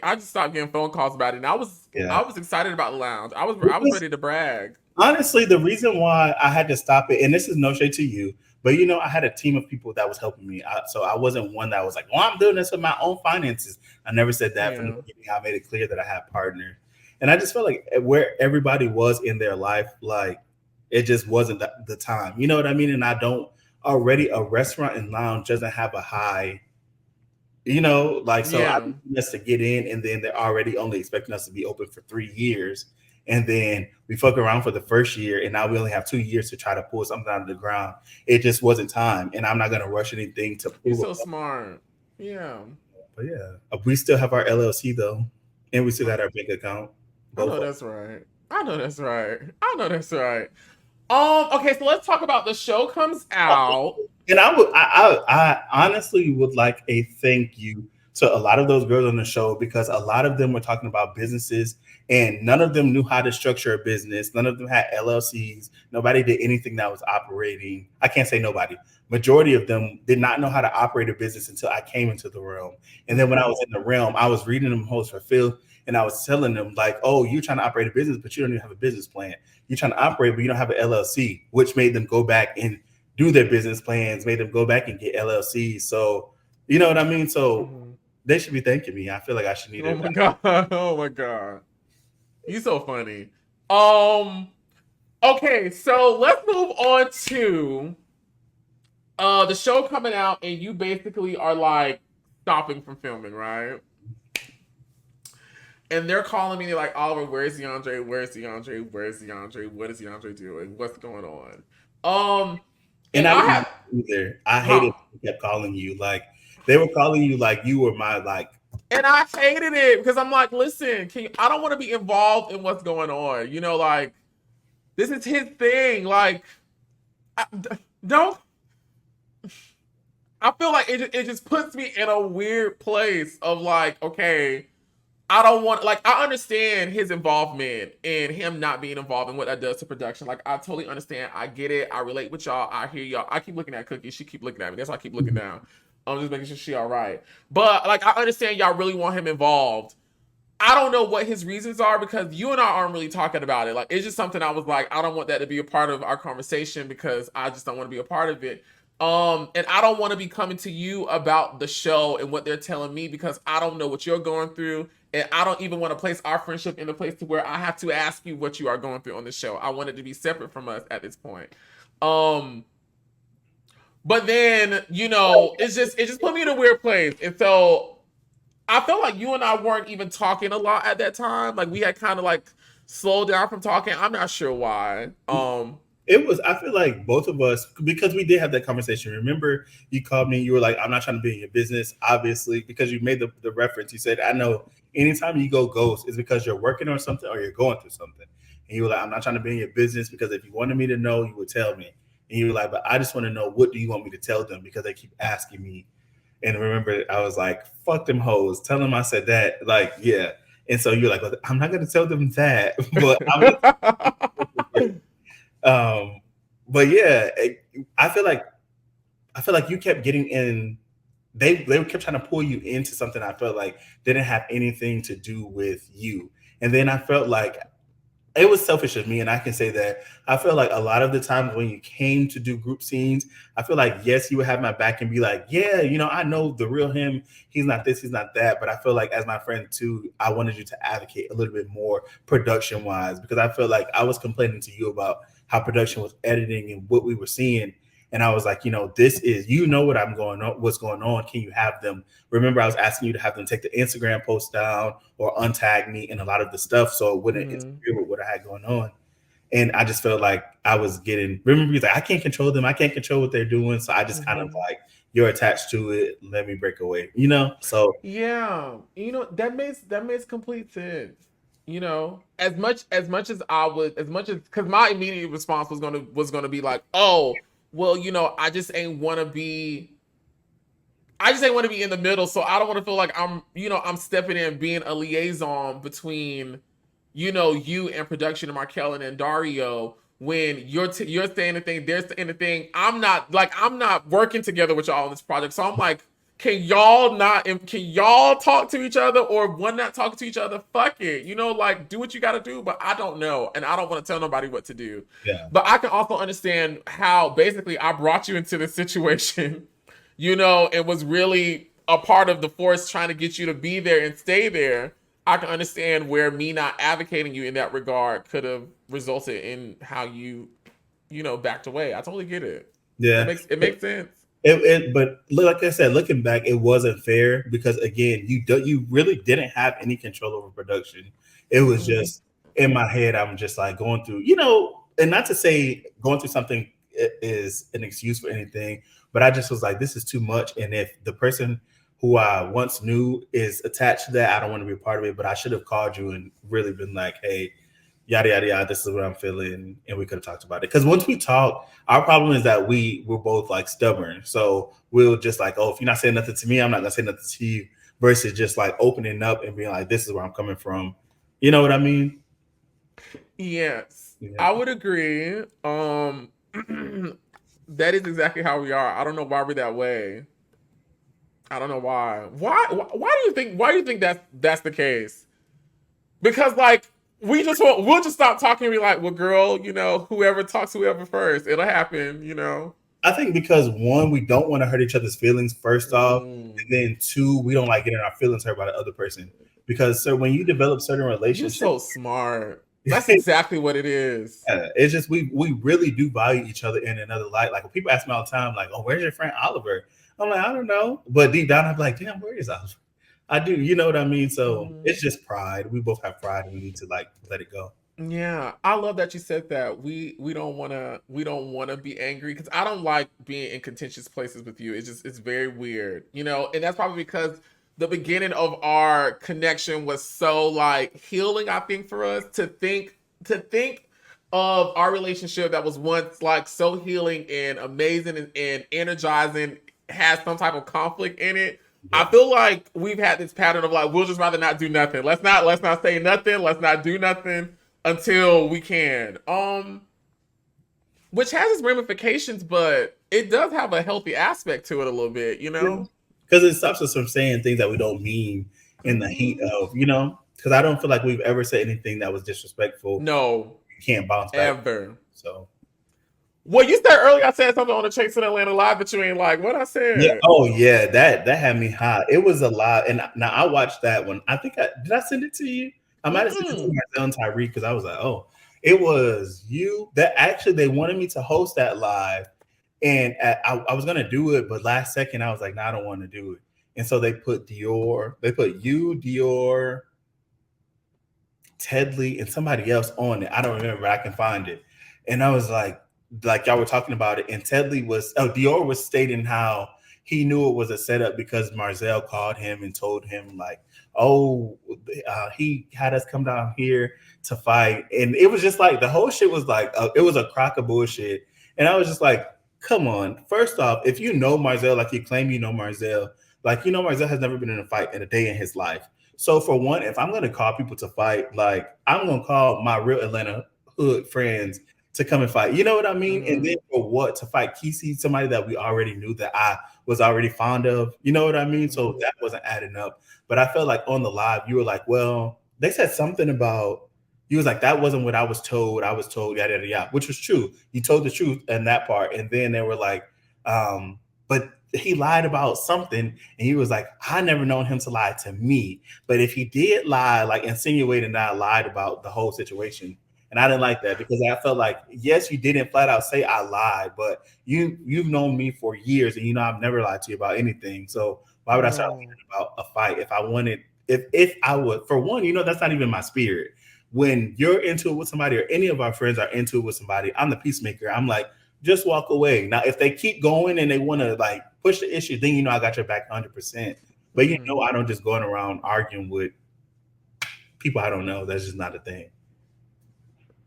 getting phone calls about it, and I was excited about the lounge. I was ready to brag. Honestly, the reason why I had to stop it, and this is no shade to you, but you know, I had a team of people that was helping me. So I wasn't one that was like, well, I'm doing this with my own finances. I never said that from the beginning. I made it clear that I had partner. And I just felt like where everybody was in their life, like it just wasn't the time. You know what I mean? And I don't already, a restaurant and lounge doesn't have a high, you know, like, so I want us to get in and then they're already only expecting us to be open for 3 years. And then we fuck around for the first year and now we only have 2 years to try to pull something out of the ground. It just wasn't time. And I'm not going to rush anything to pull. You're so smart. Yeah. But yeah, we still have our LLC though. And we still got our bank account. I know that's right. Okay, so let's talk about the show comes out. And I honestly would like a thank you to a lot of those girls on the show because a lot of them were talking about businesses and none of them knew how to structure a business. None of them had LLCs. Nobody did anything that was operating. I can't say nobody. Majority of them did not know how to operate a business until I came into the realm. And then when I was in the realm, I was reading them hosts for Phil and I was telling them like, oh, you're trying to operate a business, but you don't even have a business plan. You're trying to operate, but you don't have an LLC, which made them go back and do their business plans, made them go back and get LLCs. So, you know what I mean? So they should be thanking me. I feel like I should need it. Oh my God. You're so funny. Okay, so let's move on to the show coming out and you basically are like stopping from filming, right? And they're calling me, they're like, Oliver, where's DeAndre? Where's DeAndre? Where's DeAndre? What is DeAndre doing? What's going on? And I hated they kept calling you. Like, they were calling you like you were my, like. And I hated it because I'm like, listen, I don't want to be involved in what's going on. You know, like, this is his thing. Like, I feel like it just puts me in a weird place of like, okay, I don't want, like, I understand his involvement and him not being involved in what that does to production. Like, I totally understand. I get it. I relate with y'all. I hear y'all. I keep looking at Cookie. She keep looking at me. That's why I keep looking down. I'm just making sure she all right. But, like, I understand y'all really want him involved. I don't know what his reasons are because you and I aren't really talking about it. Like, it's just something I was like, I don't want that to be a part of our conversation because I just don't want to be a part of it. And I don't want to be coming to you about the show and what they're telling me because I don't know what you're going through. And I don't even want to place our friendship in a place to where I have to ask you what you are going through on the show. I want it to be separate from us at this point. But then, you know, it just put me in a weird place. And so I felt like you and I weren't even talking a lot at that time. Like we had kind of like slowed down from talking. I'm not sure why. It was, I feel like both of us, because we did have that conversation. Remember, you called me, you were like, I'm not trying to be in your business, obviously, because you made the reference. You said, I know anytime you go ghost is because you're working on something or you're going through something. And you were like, I'm not trying to be in your business because if you wanted me to know, you would tell me. And you were like, but I just want to know, what do you want me to tell them? Because they keep asking me. And remember, I was like, fuck them hoes. Tell them I said that. Like, yeah. And so you're like, well, I'm not going to tell them that. But but yeah, I feel like you kept getting in. They kept trying to pull you into something I felt like didn't have anything to do with you. And then I felt like it was selfish of me, and I can say that I feel like a lot of the times when you came to do group scenes, I feel like, yes, you would have my back and be like, yeah, you know, I know the real him. He's not this, he's not that. But I feel like as my friend too, I wanted you to advocate a little bit more production wise, because I feel like I was complaining to you about how production was editing and what we were seeing. And I was like, you know, this is, you know what what's going on. Can you have them? Remember, I was asking you to have them take the Instagram post down or untag me in a lot of the stuff so it wouldn't interfere with what I had going on. And I just felt like I was getting, remember, he's like, I can't control them. I can't control what they're doing. So I just kind of like, you're attached to it. Let me break away, you know? So yeah, you know, that makes complete sense. You know, as much as because my immediate response was gonna be like, oh, well, you know, I just ain't want to be in the middle, so I don't want to feel like I'm stepping in being a liaison between, you know, you and production and Markel and Dario when you're saying the thing, they're saying the thing. I'm not working together with y'all on this project, so I'm like, can y'all talk to each other, or one not talking to each other? Fuck it, you know, like do what you got to do. But I don't know, and I don't want to tell nobody what to do. yeah. But I can also understand how basically I brought you into this situation, you know, and was really a part of the force trying to get you to be there and stay there. I can understand where me not advocating you in that regard could have resulted in how you know, backed away. I totally get it. Yeah, it makes sense. But like I said, looking back, it wasn't fair because again, you really didn't have any control over production. It was just in my head. I'm just like going through, you know, and not to say going through something is an excuse for anything, but I just was like, this is too much. And if the person who I once knew is attached to that, I don't want to be a part of it. But I should have called you and really been like, hey, yada yada yada, this is what I'm feeling, and we could have talked about it. Because once we talk, our problem is that we're both like stubborn, so we'll just like, oh, if you're not saying nothing to me, I'm not gonna say nothing to you, versus just like opening up and being like, this is where I'm coming from. You know what I mean? Yes, Yeah. I would agree. That is exactly how we are. I don't know why we're that way. I don't know why. Why do you think that's the case? Because like we'll just stop talking and be like, well, girl, you know, whoever talks to whoever first, it'll happen, you know. I think because one, we don't want to hurt each other's feelings, first off, and then two, we don't like getting our feelings hurt by the other person. Because so when you develop certain relationships, you're so smart. That's exactly what it is. It's just we really do value each other in another light. Like when people ask me all the time, like, oh, where's your friend Oliver? I'm like, I don't know. But deep down, I'm like, damn, where is Oliver? I do, you know what I mean? So it's just pride. We both have pride and we need to like let it go. Yeah, I love that you said that. We don't wanna be angry because I don't like being in contentious places with you. It's very weird, you know, and that's probably because the beginning of our connection was so like healing, I think, for us to think of our relationship that was once like so healing and amazing and energizing, has some type of conflict in it, I feel like we've had this pattern of like, we'll just rather not do nothing. Let's not say nothing. Let's not do nothing until we can. Which has its ramifications, but it does have a healthy aspect to it a little bit, you know? Because it stops us from saying things that we don't mean in the heat of, you know? Because I don't feel like we've ever said anything that was disrespectful. No. You can't bounce back. Ever. So. Well, you said earlier I said something on the Chase in Atlanta Live that you ain't like. What I said? Yeah. Oh, yeah. That had me hot. It was a lot. And now I watched that one. I think did I send it to you? I might have sent it to Markel and Tyreek because I was like, oh, it was you. That actually they wanted me to host that live. And I was gonna do it, but last second I was like, no, I don't want to do it. And so they put you, Dior, Telly, and somebody else on it. I don't remember, but I can find it. And I was like y'all were talking about it, and Dior was stating how he knew it was a setup because Marzel called him and told him like, oh, he had us come down here to fight. And it was just like, the whole shit was like, it was a crock of bullshit. And I was just like, come on. First off, if you know Marzel, like you claim you know Marzel, like, you know, Marzel has never been in a fight in a day in his life. So for one, if I'm going to call people to fight, like I'm going to call my real Atlanta hood friends to come and fight. You know what I mean? Mm-hmm. And then for what? To fight Quisi, somebody that we already knew that I was already fond of. You know what I mean? So that wasn't adding up. But I felt like on the live, you were like, well, they said something about, you was like, that wasn't what I was told. I was told, yada, yada, yada, which was true. You told the truth in that part. And then they were like, but he lied about something. And he was like, I never known him to lie to me. But if he did lie, like insinuating that I lied about the whole situation. And I didn't like that because I felt like, yes, you didn't flat out say I lied, but you've known me for years and you know I've never lied to you about anything. So why would I start thinking about a fight if I wanted, if I would, for one, you know, that's not even my spirit. When you're into it with somebody or any of our friends are into it with somebody, I'm the peacemaker. I'm like, just walk away. Now, if they keep going and they want to like push the issue, then you know I got your back 100%. But you know I don't just going around arguing with people I don't know. That's just not a thing.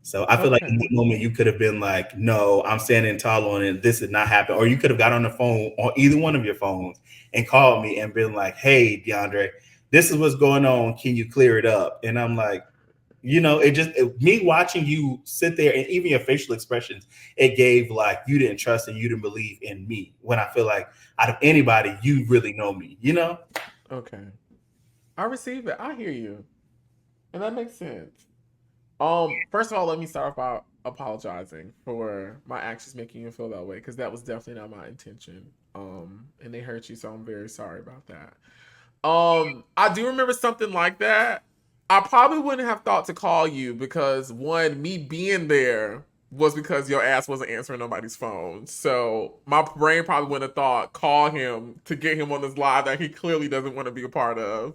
So I feel like in that moment you could have been like, no, I'm standing tall on it. This did not happen. Or you could have got on the phone on either one of your phones and called me and been like, hey, Deandre, this is what's going on. Can you clear it up? And I'm like, you know, me watching you sit there and even your facial expressions, it gave like you didn't trust and you didn't believe in me when I feel like out of anybody, you really know me, you know? Okay. I receive it. I hear you. And that makes sense. First of all, let me start off by apologizing for my actions making you feel that way, because that was definitely not my intention. And they hurt you, so I'm very sorry about that. I do remember something like that. I probably wouldn't have thought to call you because one, me being there was because your ass wasn't answering nobody's phone. So my brain probably wouldn't have thought call him to get him on this live that he clearly doesn't want to be a part of.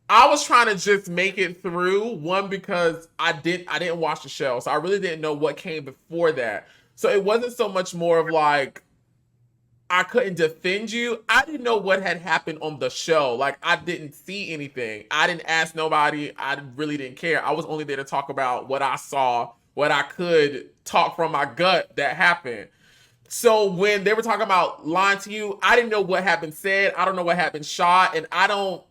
I was trying to just make it through, one, because I didn't watch the show, so I really didn't know what came before that. So it wasn't so much more of like I couldn't defend you. I didn't know what had happened on the show. Like, I didn't see anything. I didn't ask nobody. I really didn't care. I was only there to talk about what I saw, what I could talk from my gut that happened. So when they were talking about lying to you, I didn't know what had been said. I don't know what had been shot. And I don't,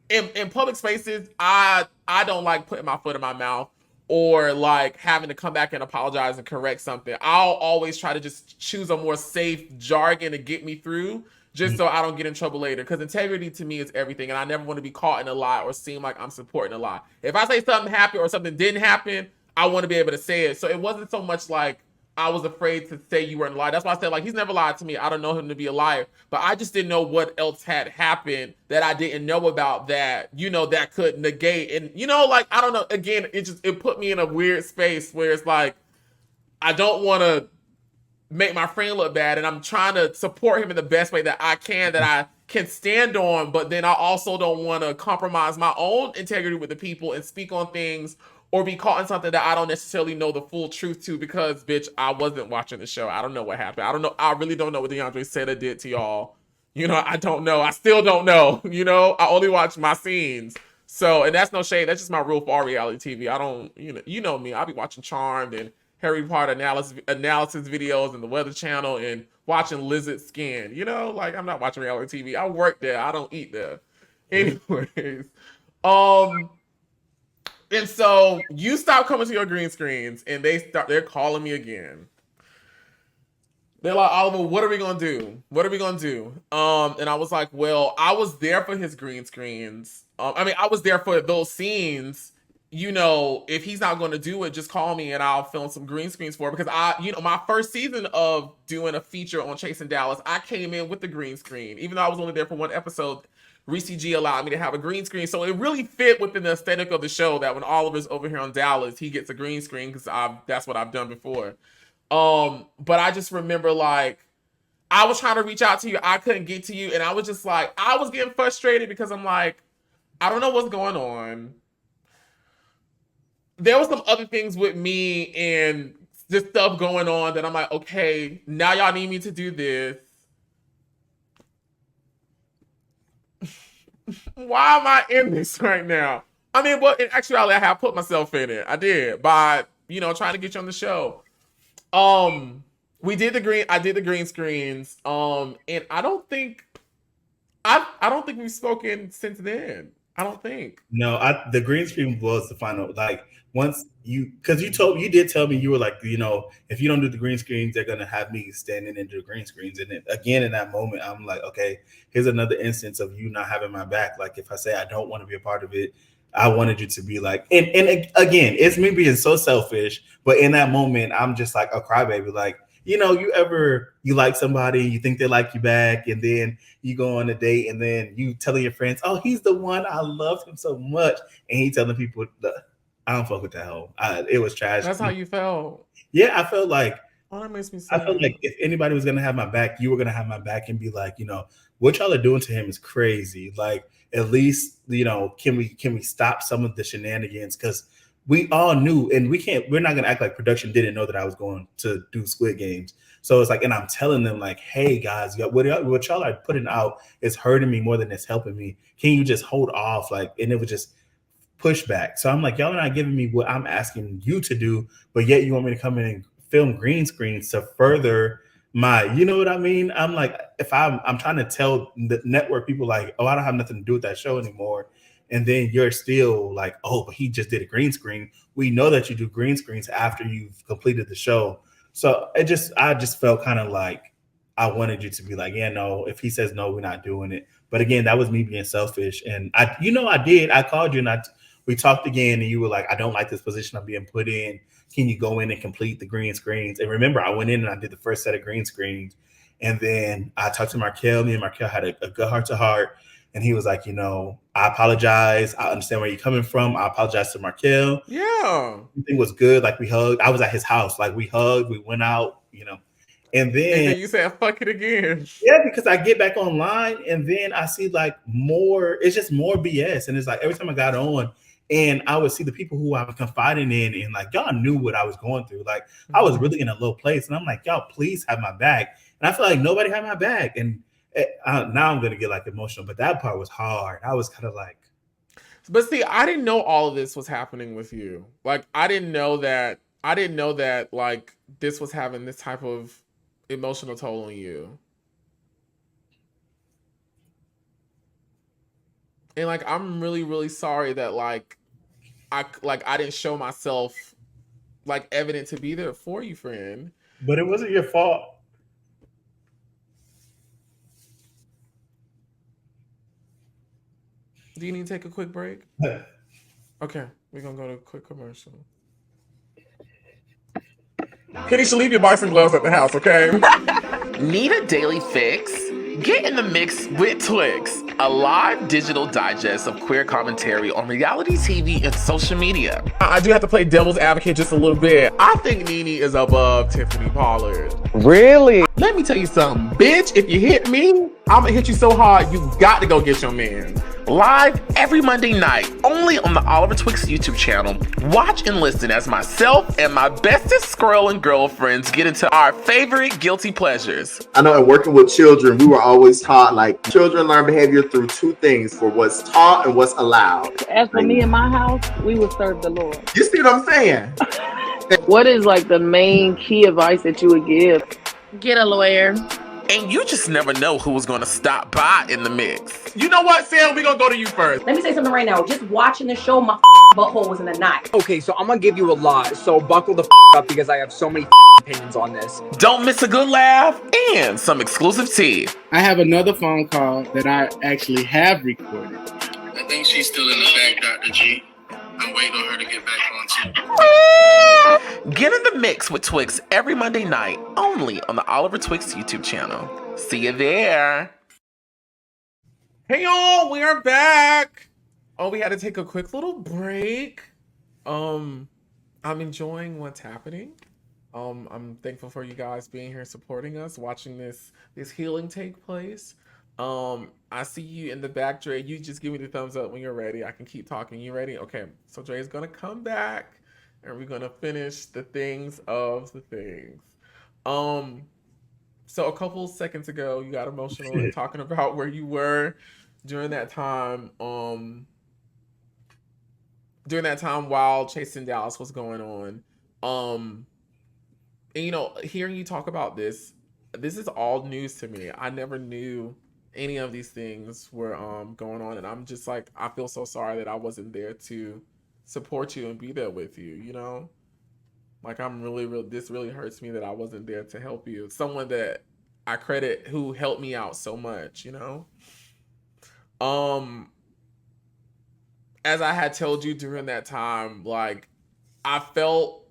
in public spaces, I don't like putting my foot in my mouth or like having to come back and apologize and correct something. I'll always try to just choose a more safe jargon to get me through, just so I don't get in trouble later. Because integrity to me is everything, and I never want to be caught in a lie or seem like I'm supporting a lie. If I say something happened or something didn't happen, I want to be able to say it. So it wasn't so much like I was afraid to say you weren't lying. That's why I said, like, he's never lied to me. I don't know him to be a liar. But I just didn't know what else had happened that I didn't know about that, you know, that could negate. And, you know, like, I don't know. Again, it put me in a weird space where it's like, I don't want to make my friend look bad. And I'm trying to support him in the best way that I can stand on. But then I also don't want to compromise my own integrity with the people and speak on things or be caught in something that I don't necessarily know the full truth to, because, bitch, I wasn't watching the show. I don't know what happened. I don't know. I really don't know what Deandre said or did to y'all. You know, I don't know. I still don't know. You know, I only watch my scenes. So, and that's no shade. That's just my rule for all reality TV. I don't, you know me. I'll be watching Charmed and Harry Potter analysis videos and the Weather Channel and watching lizard skin. You know, like I'm not watching reality TV. I work there. I don't eat there. Anyways, and so you stop coming to your green screens, and they're calling me again. They're like, Oliver, what are we gonna do? What are we gonna do? And I was like, well, I was there for his green screens. I was there for those scenes. You know, if he's not gonna do it, just call me and I'll film some green screens for it. Because my first season of doing a feature on Chasing Dallas, I came in with the green screen. Even though I was only there for one episode, Reese G allowed me to have a green screen. So it really fit within the aesthetic of the show that when Oliver's over here on Dallas, he gets a green screen because that's what I've done before. But I just remember like I was trying to reach out to you, I couldn't get to you, and I was just like, I was getting frustrated because I'm like, I don't know what's going on. There was some other things with me and this stuff going on that I'm like, okay, now y'all need me to do this. Why am I in this right now? I mean, well, in actuality, I have put myself in it. I did by, trying to get you on the show. I did the green screens. And I don't think we've spoken since then. I don't think. No, the green screen was the final. Like once because you did tell me, you were like, if you don't do the green screens, they're gonna have me standing into the green screens. And then again, in that moment, I'm like, okay, here's another instance of you not having my back. Like if I say I don't want to be a part of it, I wanted you to be like, and again, it's me being so selfish, but in that moment, I'm just like a crybaby. Like, you like somebody, you think they like you back, and then you go on a date, and then you telling your friends, oh, he's the one, I love him so much, and he telling people, I don't fuck with that hoe. It was trash. That's how you felt. Yeah, I felt like. Oh, that makes me sad. I felt like if anybody was gonna have my back, you were gonna have my back and be like, what y'all are doing to him is crazy. Like, at least, can we stop some of the shenanigans? Because we all knew, and we're not gonna act like production didn't know that I was going to do Squid Games. So it's like, and I'm telling them like, hey guys, what y'all are putting out is hurting me more than it's helping me. Can you just hold off? Like, and it was just pushback. So I'm like, y'all are not giving me what I'm asking you to do, but yet you want me to come in and film green screens to further my, you know what I mean? I'm like, if I'm trying to tell the network people like, oh, I don't have nothing to do with that show anymore. And then you're still like, oh, but he just did a green screen. We know that you do green screens after you've completed the show. So I just felt kind of like I wanted you to be like, yeah, no, if he says no, we're not doing it. But again, that was me being selfish. And I did. I called you and we talked again, and you were like, I don't like this position I'm being put in. Can you go in and complete the green screens? And remember, I went in and I did the first set of green screens. And then I talked to Markel. Me and Markel had a good heart-to-heart. And he was like, I apologize. I understand where you're coming from. I apologize to Markel. Yeah. Everything was good. Like, we hugged. I was at his house. Like, we hugged. We went out, And then you said, fuck it again. Yeah, because I get back online and then I see like more, it's just more BS. And it's like every time I got on, and I would see the people who I was confiding in, and like, y'all knew what I was going through. Like, I was really in a low place. And I'm like, y'all, please have my back. And I feel like nobody had my back. And now I'm going to get like emotional. But that part was hard. I was kind of like. But see, I didn't know all of this was happening with you. Like, I didn't know that like this was having this type of emotional toll on you. And like, I'm really, really sorry that I didn't show myself like evident to be there for you, friend. But it wasn't your fault. Do you need to take a quick break? Okay, we're gonna go to a quick commercial. Kenny should leave your boxing gloves at the house, okay? Need a daily fix? Get in the mix with Twixt, a live digital digest of queer commentary on reality TV and social media. I do have to play devil's advocate just a little bit. I think Nene is above Tiffany Pollard. Really? Let me tell you something, bitch. If you hit me, I'm gonna hit you so hard you got to go get your man. Live every Monday night, only on the Oliver Twixt YouTube channel. Watch and listen as myself and my bestest squirrel and girlfriends get into our favorite guilty pleasures. I know in working with children, we were always taught like children learn behavior through two things, for what's taught and what's allowed. As for me in my house, we would serve the Lord. You see what I'm saying? What is like the main key advice that you would give Get a lawyer. And you just never know who was going to stop by in the mix. You know what, Sam? We're going to go to you first. Let me say something right now. Just watching the show, my butthole was in a knot. Okay, so I'm gonna give you a lot, so buckle the up because I have so many opinions on this. Don't miss a good laugh and some exclusive tea. I have another phone call that I actually have recorded. I think she's still in the back, Dr. G. I'm waiting on her to get back on too. Get in the mix with Twixt every Monday night, only on the Oliver Twixt YouTube channel. See you there. Hey y'all, we are back. Oh, we had to take a quick little break. I'm enjoying what's happening. I'm thankful for you guys being here supporting us, watching this healing take place. I see you in the back, Dre. You just give me the thumbs up when you're ready. I can keep talking. You ready? Okay. So Dre is gonna come back, and we're gonna finish the things of the things. So a couple seconds ago, you got emotional and talking about where you were during that time. During that time while Chasing Dallas was going on. And you know, hearing you talk about this is all news to me. I never knew any of these things were going on, and I'm just like, I feel so sorry that I wasn't there to support you and be there with you, you know? Like, I'm really, this really hurts me that I wasn't there to help you. Someone that I credit who helped me out so much, you know? As I had told you during that time, like, I felt,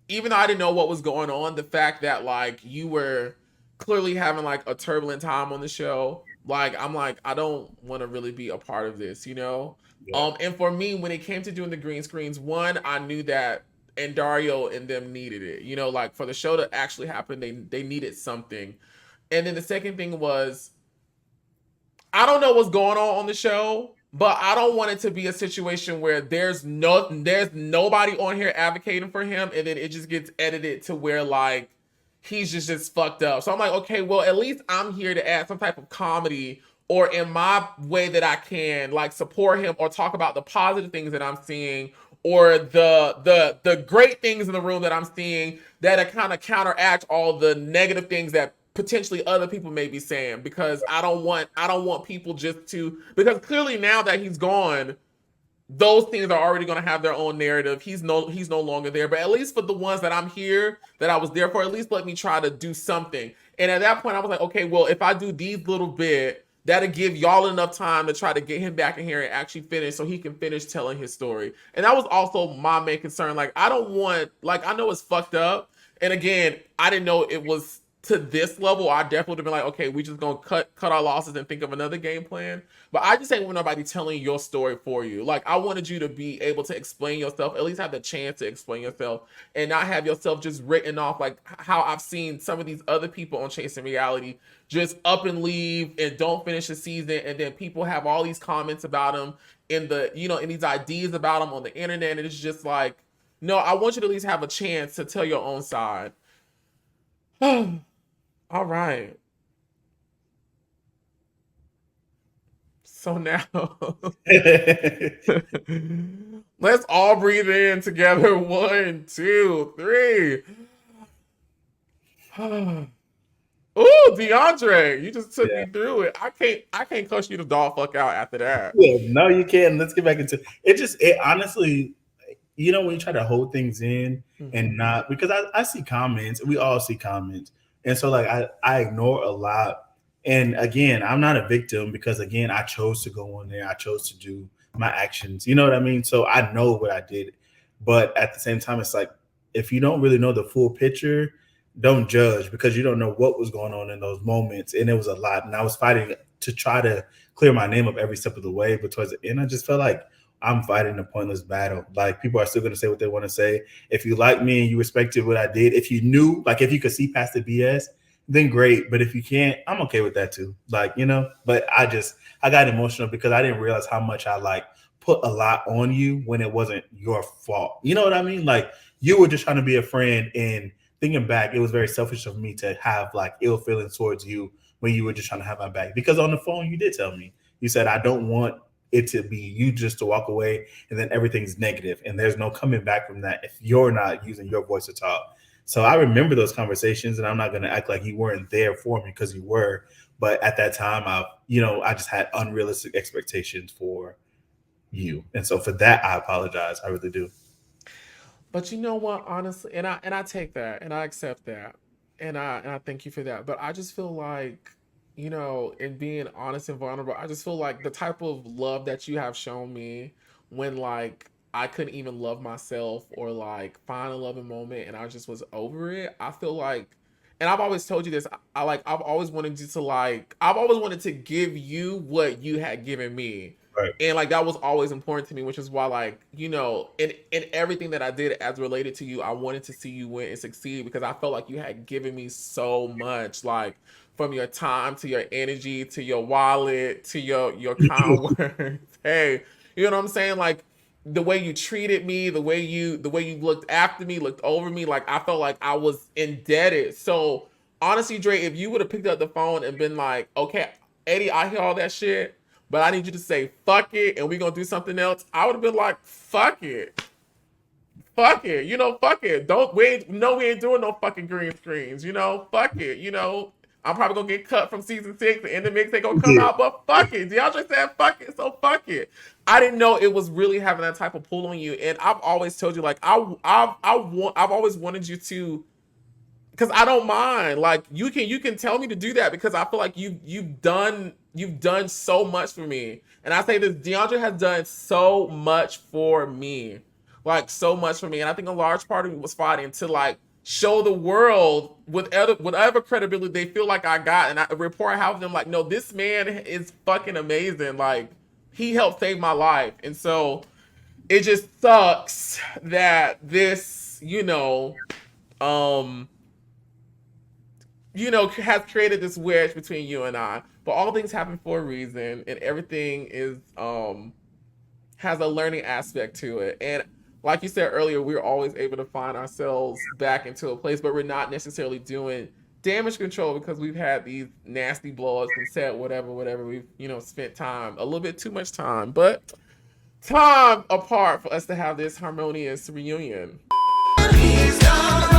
even though I didn't know what was going on, the fact that, like, you were clearly having, like, a turbulent time on the show, like, I'm like, I don't want to really be a part of this, you know? Yeah. And for me, when it came to doing the green screens, one, I knew that and Dario and them needed it, you know, like, for the show to actually happen, they needed something. And then the second thing was, I don't know what's going on the show, but I don't want it to be a situation where there's nobody on here advocating for him, and then it just gets edited to where, like, he's just fucked up. So I'm like, okay, well, at least I'm here to add some type of comedy, or in my way that I can, like, support him or talk about the positive things that I'm seeing, or the great things in the room that I'm seeing that kind of counteract all the negative things that potentially other people may be saying, because I don't want people just to, because clearly now that he's gone, those things are already going to have their own narrative. He's no longer there, but at least for the ones that I'm here, that I was there for, at least let me try to do something. And at that point I was like, okay, well, if I do these little bit, that'll give y'all enough time to try to get him back in here and actually finish, so he can finish telling his story. And that was also my main concern. Like, I don't want, like, I know it's fucked up, and again, I didn't know it was to this level. I definitely would have been like, okay, we just gonna cut our losses and think of another game plan. But I just ain't want nobody telling your story for you. Like, I wanted you to be able to explain yourself, at least have the chance to explain yourself, and not have yourself just written off like how I've seen some of these other people on Chasing Reality just up and leave and don't finish the season, and then people have all these comments about them in the, you know, in these ideas about them on the internet, and it's just like, no, I want you to at least have a chance to tell your own side. All right. So now, let's all breathe in together. 1, 2, 3. Ooh, Deandre, you just took me through it. I can't cuss you the dog fuck out after that. Yeah, no, you can't. Let's get back into it. It honestly, you know, when you try to hold things in and not, because I see comments, we all see comments. And so, like, I ignore a lot. And again, I'm not a victim, because again, I chose to go on there. I chose to do my actions. You know what I mean? So I know what I did. But at the same time, it's like, if you don't really know the full picture, don't judge, because you don't know what was going on in those moments. And it was a lot. And I was fighting to try to clear my name up every step of the way. But towards the end, I just felt like I'm fighting a pointless battle. Like, people are still going to say what they want to say. If you like me and you respected what I did, if you knew, like, if you could see past the BS, then great. But if you can't, I'm okay with that too. Like, you know, but I got emotional because I didn't realize how much I, like, put a lot on you when it wasn't your fault. You know what I mean? Like, you were just trying to be a friend, and thinking back, it was very selfish of me to have, like, ill feelings towards you when you were just trying to have my back. Because on the phone, you did tell me, you said, I don't want it to be you just to walk away and then everything's negative and there's no coming back from that if you're not using your voice to talk. So I remember those conversations, and I'm not going to act like you weren't there for me, because you were. But at that time, I just had unrealistic expectations for you. And so for that, I apologize. I really do. But you know what, honestly, and I take that and I accept that. And I thank you for that. But I just feel like, in being honest and vulnerable, I just feel like the type of love that you have shown me when like I couldn't even love myself or like find a loving moment and I just was over it. I feel like, and I've always told you this, I've always wanted you to I've always wanted to give you what you had given me. Right. And like that was always important to me, which is why, like, in everything that I did as related to you, I wanted to see you win and succeed, because I felt like you had given me so much, like from your time to your energy to your wallet to your kind words. Hey, you know what I'm saying? Like the way you treated me, the way you looked after me, looked over me, like I felt like I was indebted. So honestly, Dre, if you would have picked up the phone and been like, okay, Eddie, I hear all that shit, but I need you to say fuck it and we're gonna do something else, I would have been like, fuck it. Fuck it. Fuck it. We ain't doing no fucking green screens, fuck it, I'm probably gonna get cut from season 6, the end of the mix ain't gonna come out, but fuck it. DeAndre said fuck it, so fuck it. I didn't know it was really having that type of pull on you, and I've always told you, like, I've always wanted you to, because I don't mind. Like you can tell me to do that, because I feel like you've done so much for me. And I say this, DeAndre has done so much for me. Like so much for me. And I think a large part of me was fighting to like show the world with whatever credibility they feel like I got, and a rapport I have with them, like, no, this man is fucking amazing. Like he helped save my life. And so it just sucks that this, has created this wedge between you and I. But all things happen for a reason, and everything is has a learning aspect to it. And like you said earlier, we're always able to find ourselves back into a place, but we're not necessarily doing damage control because we've had these nasty blow-ups and said whatever we've spent time, a little bit too much time, but time apart for us to have this harmonious reunion. He's gone.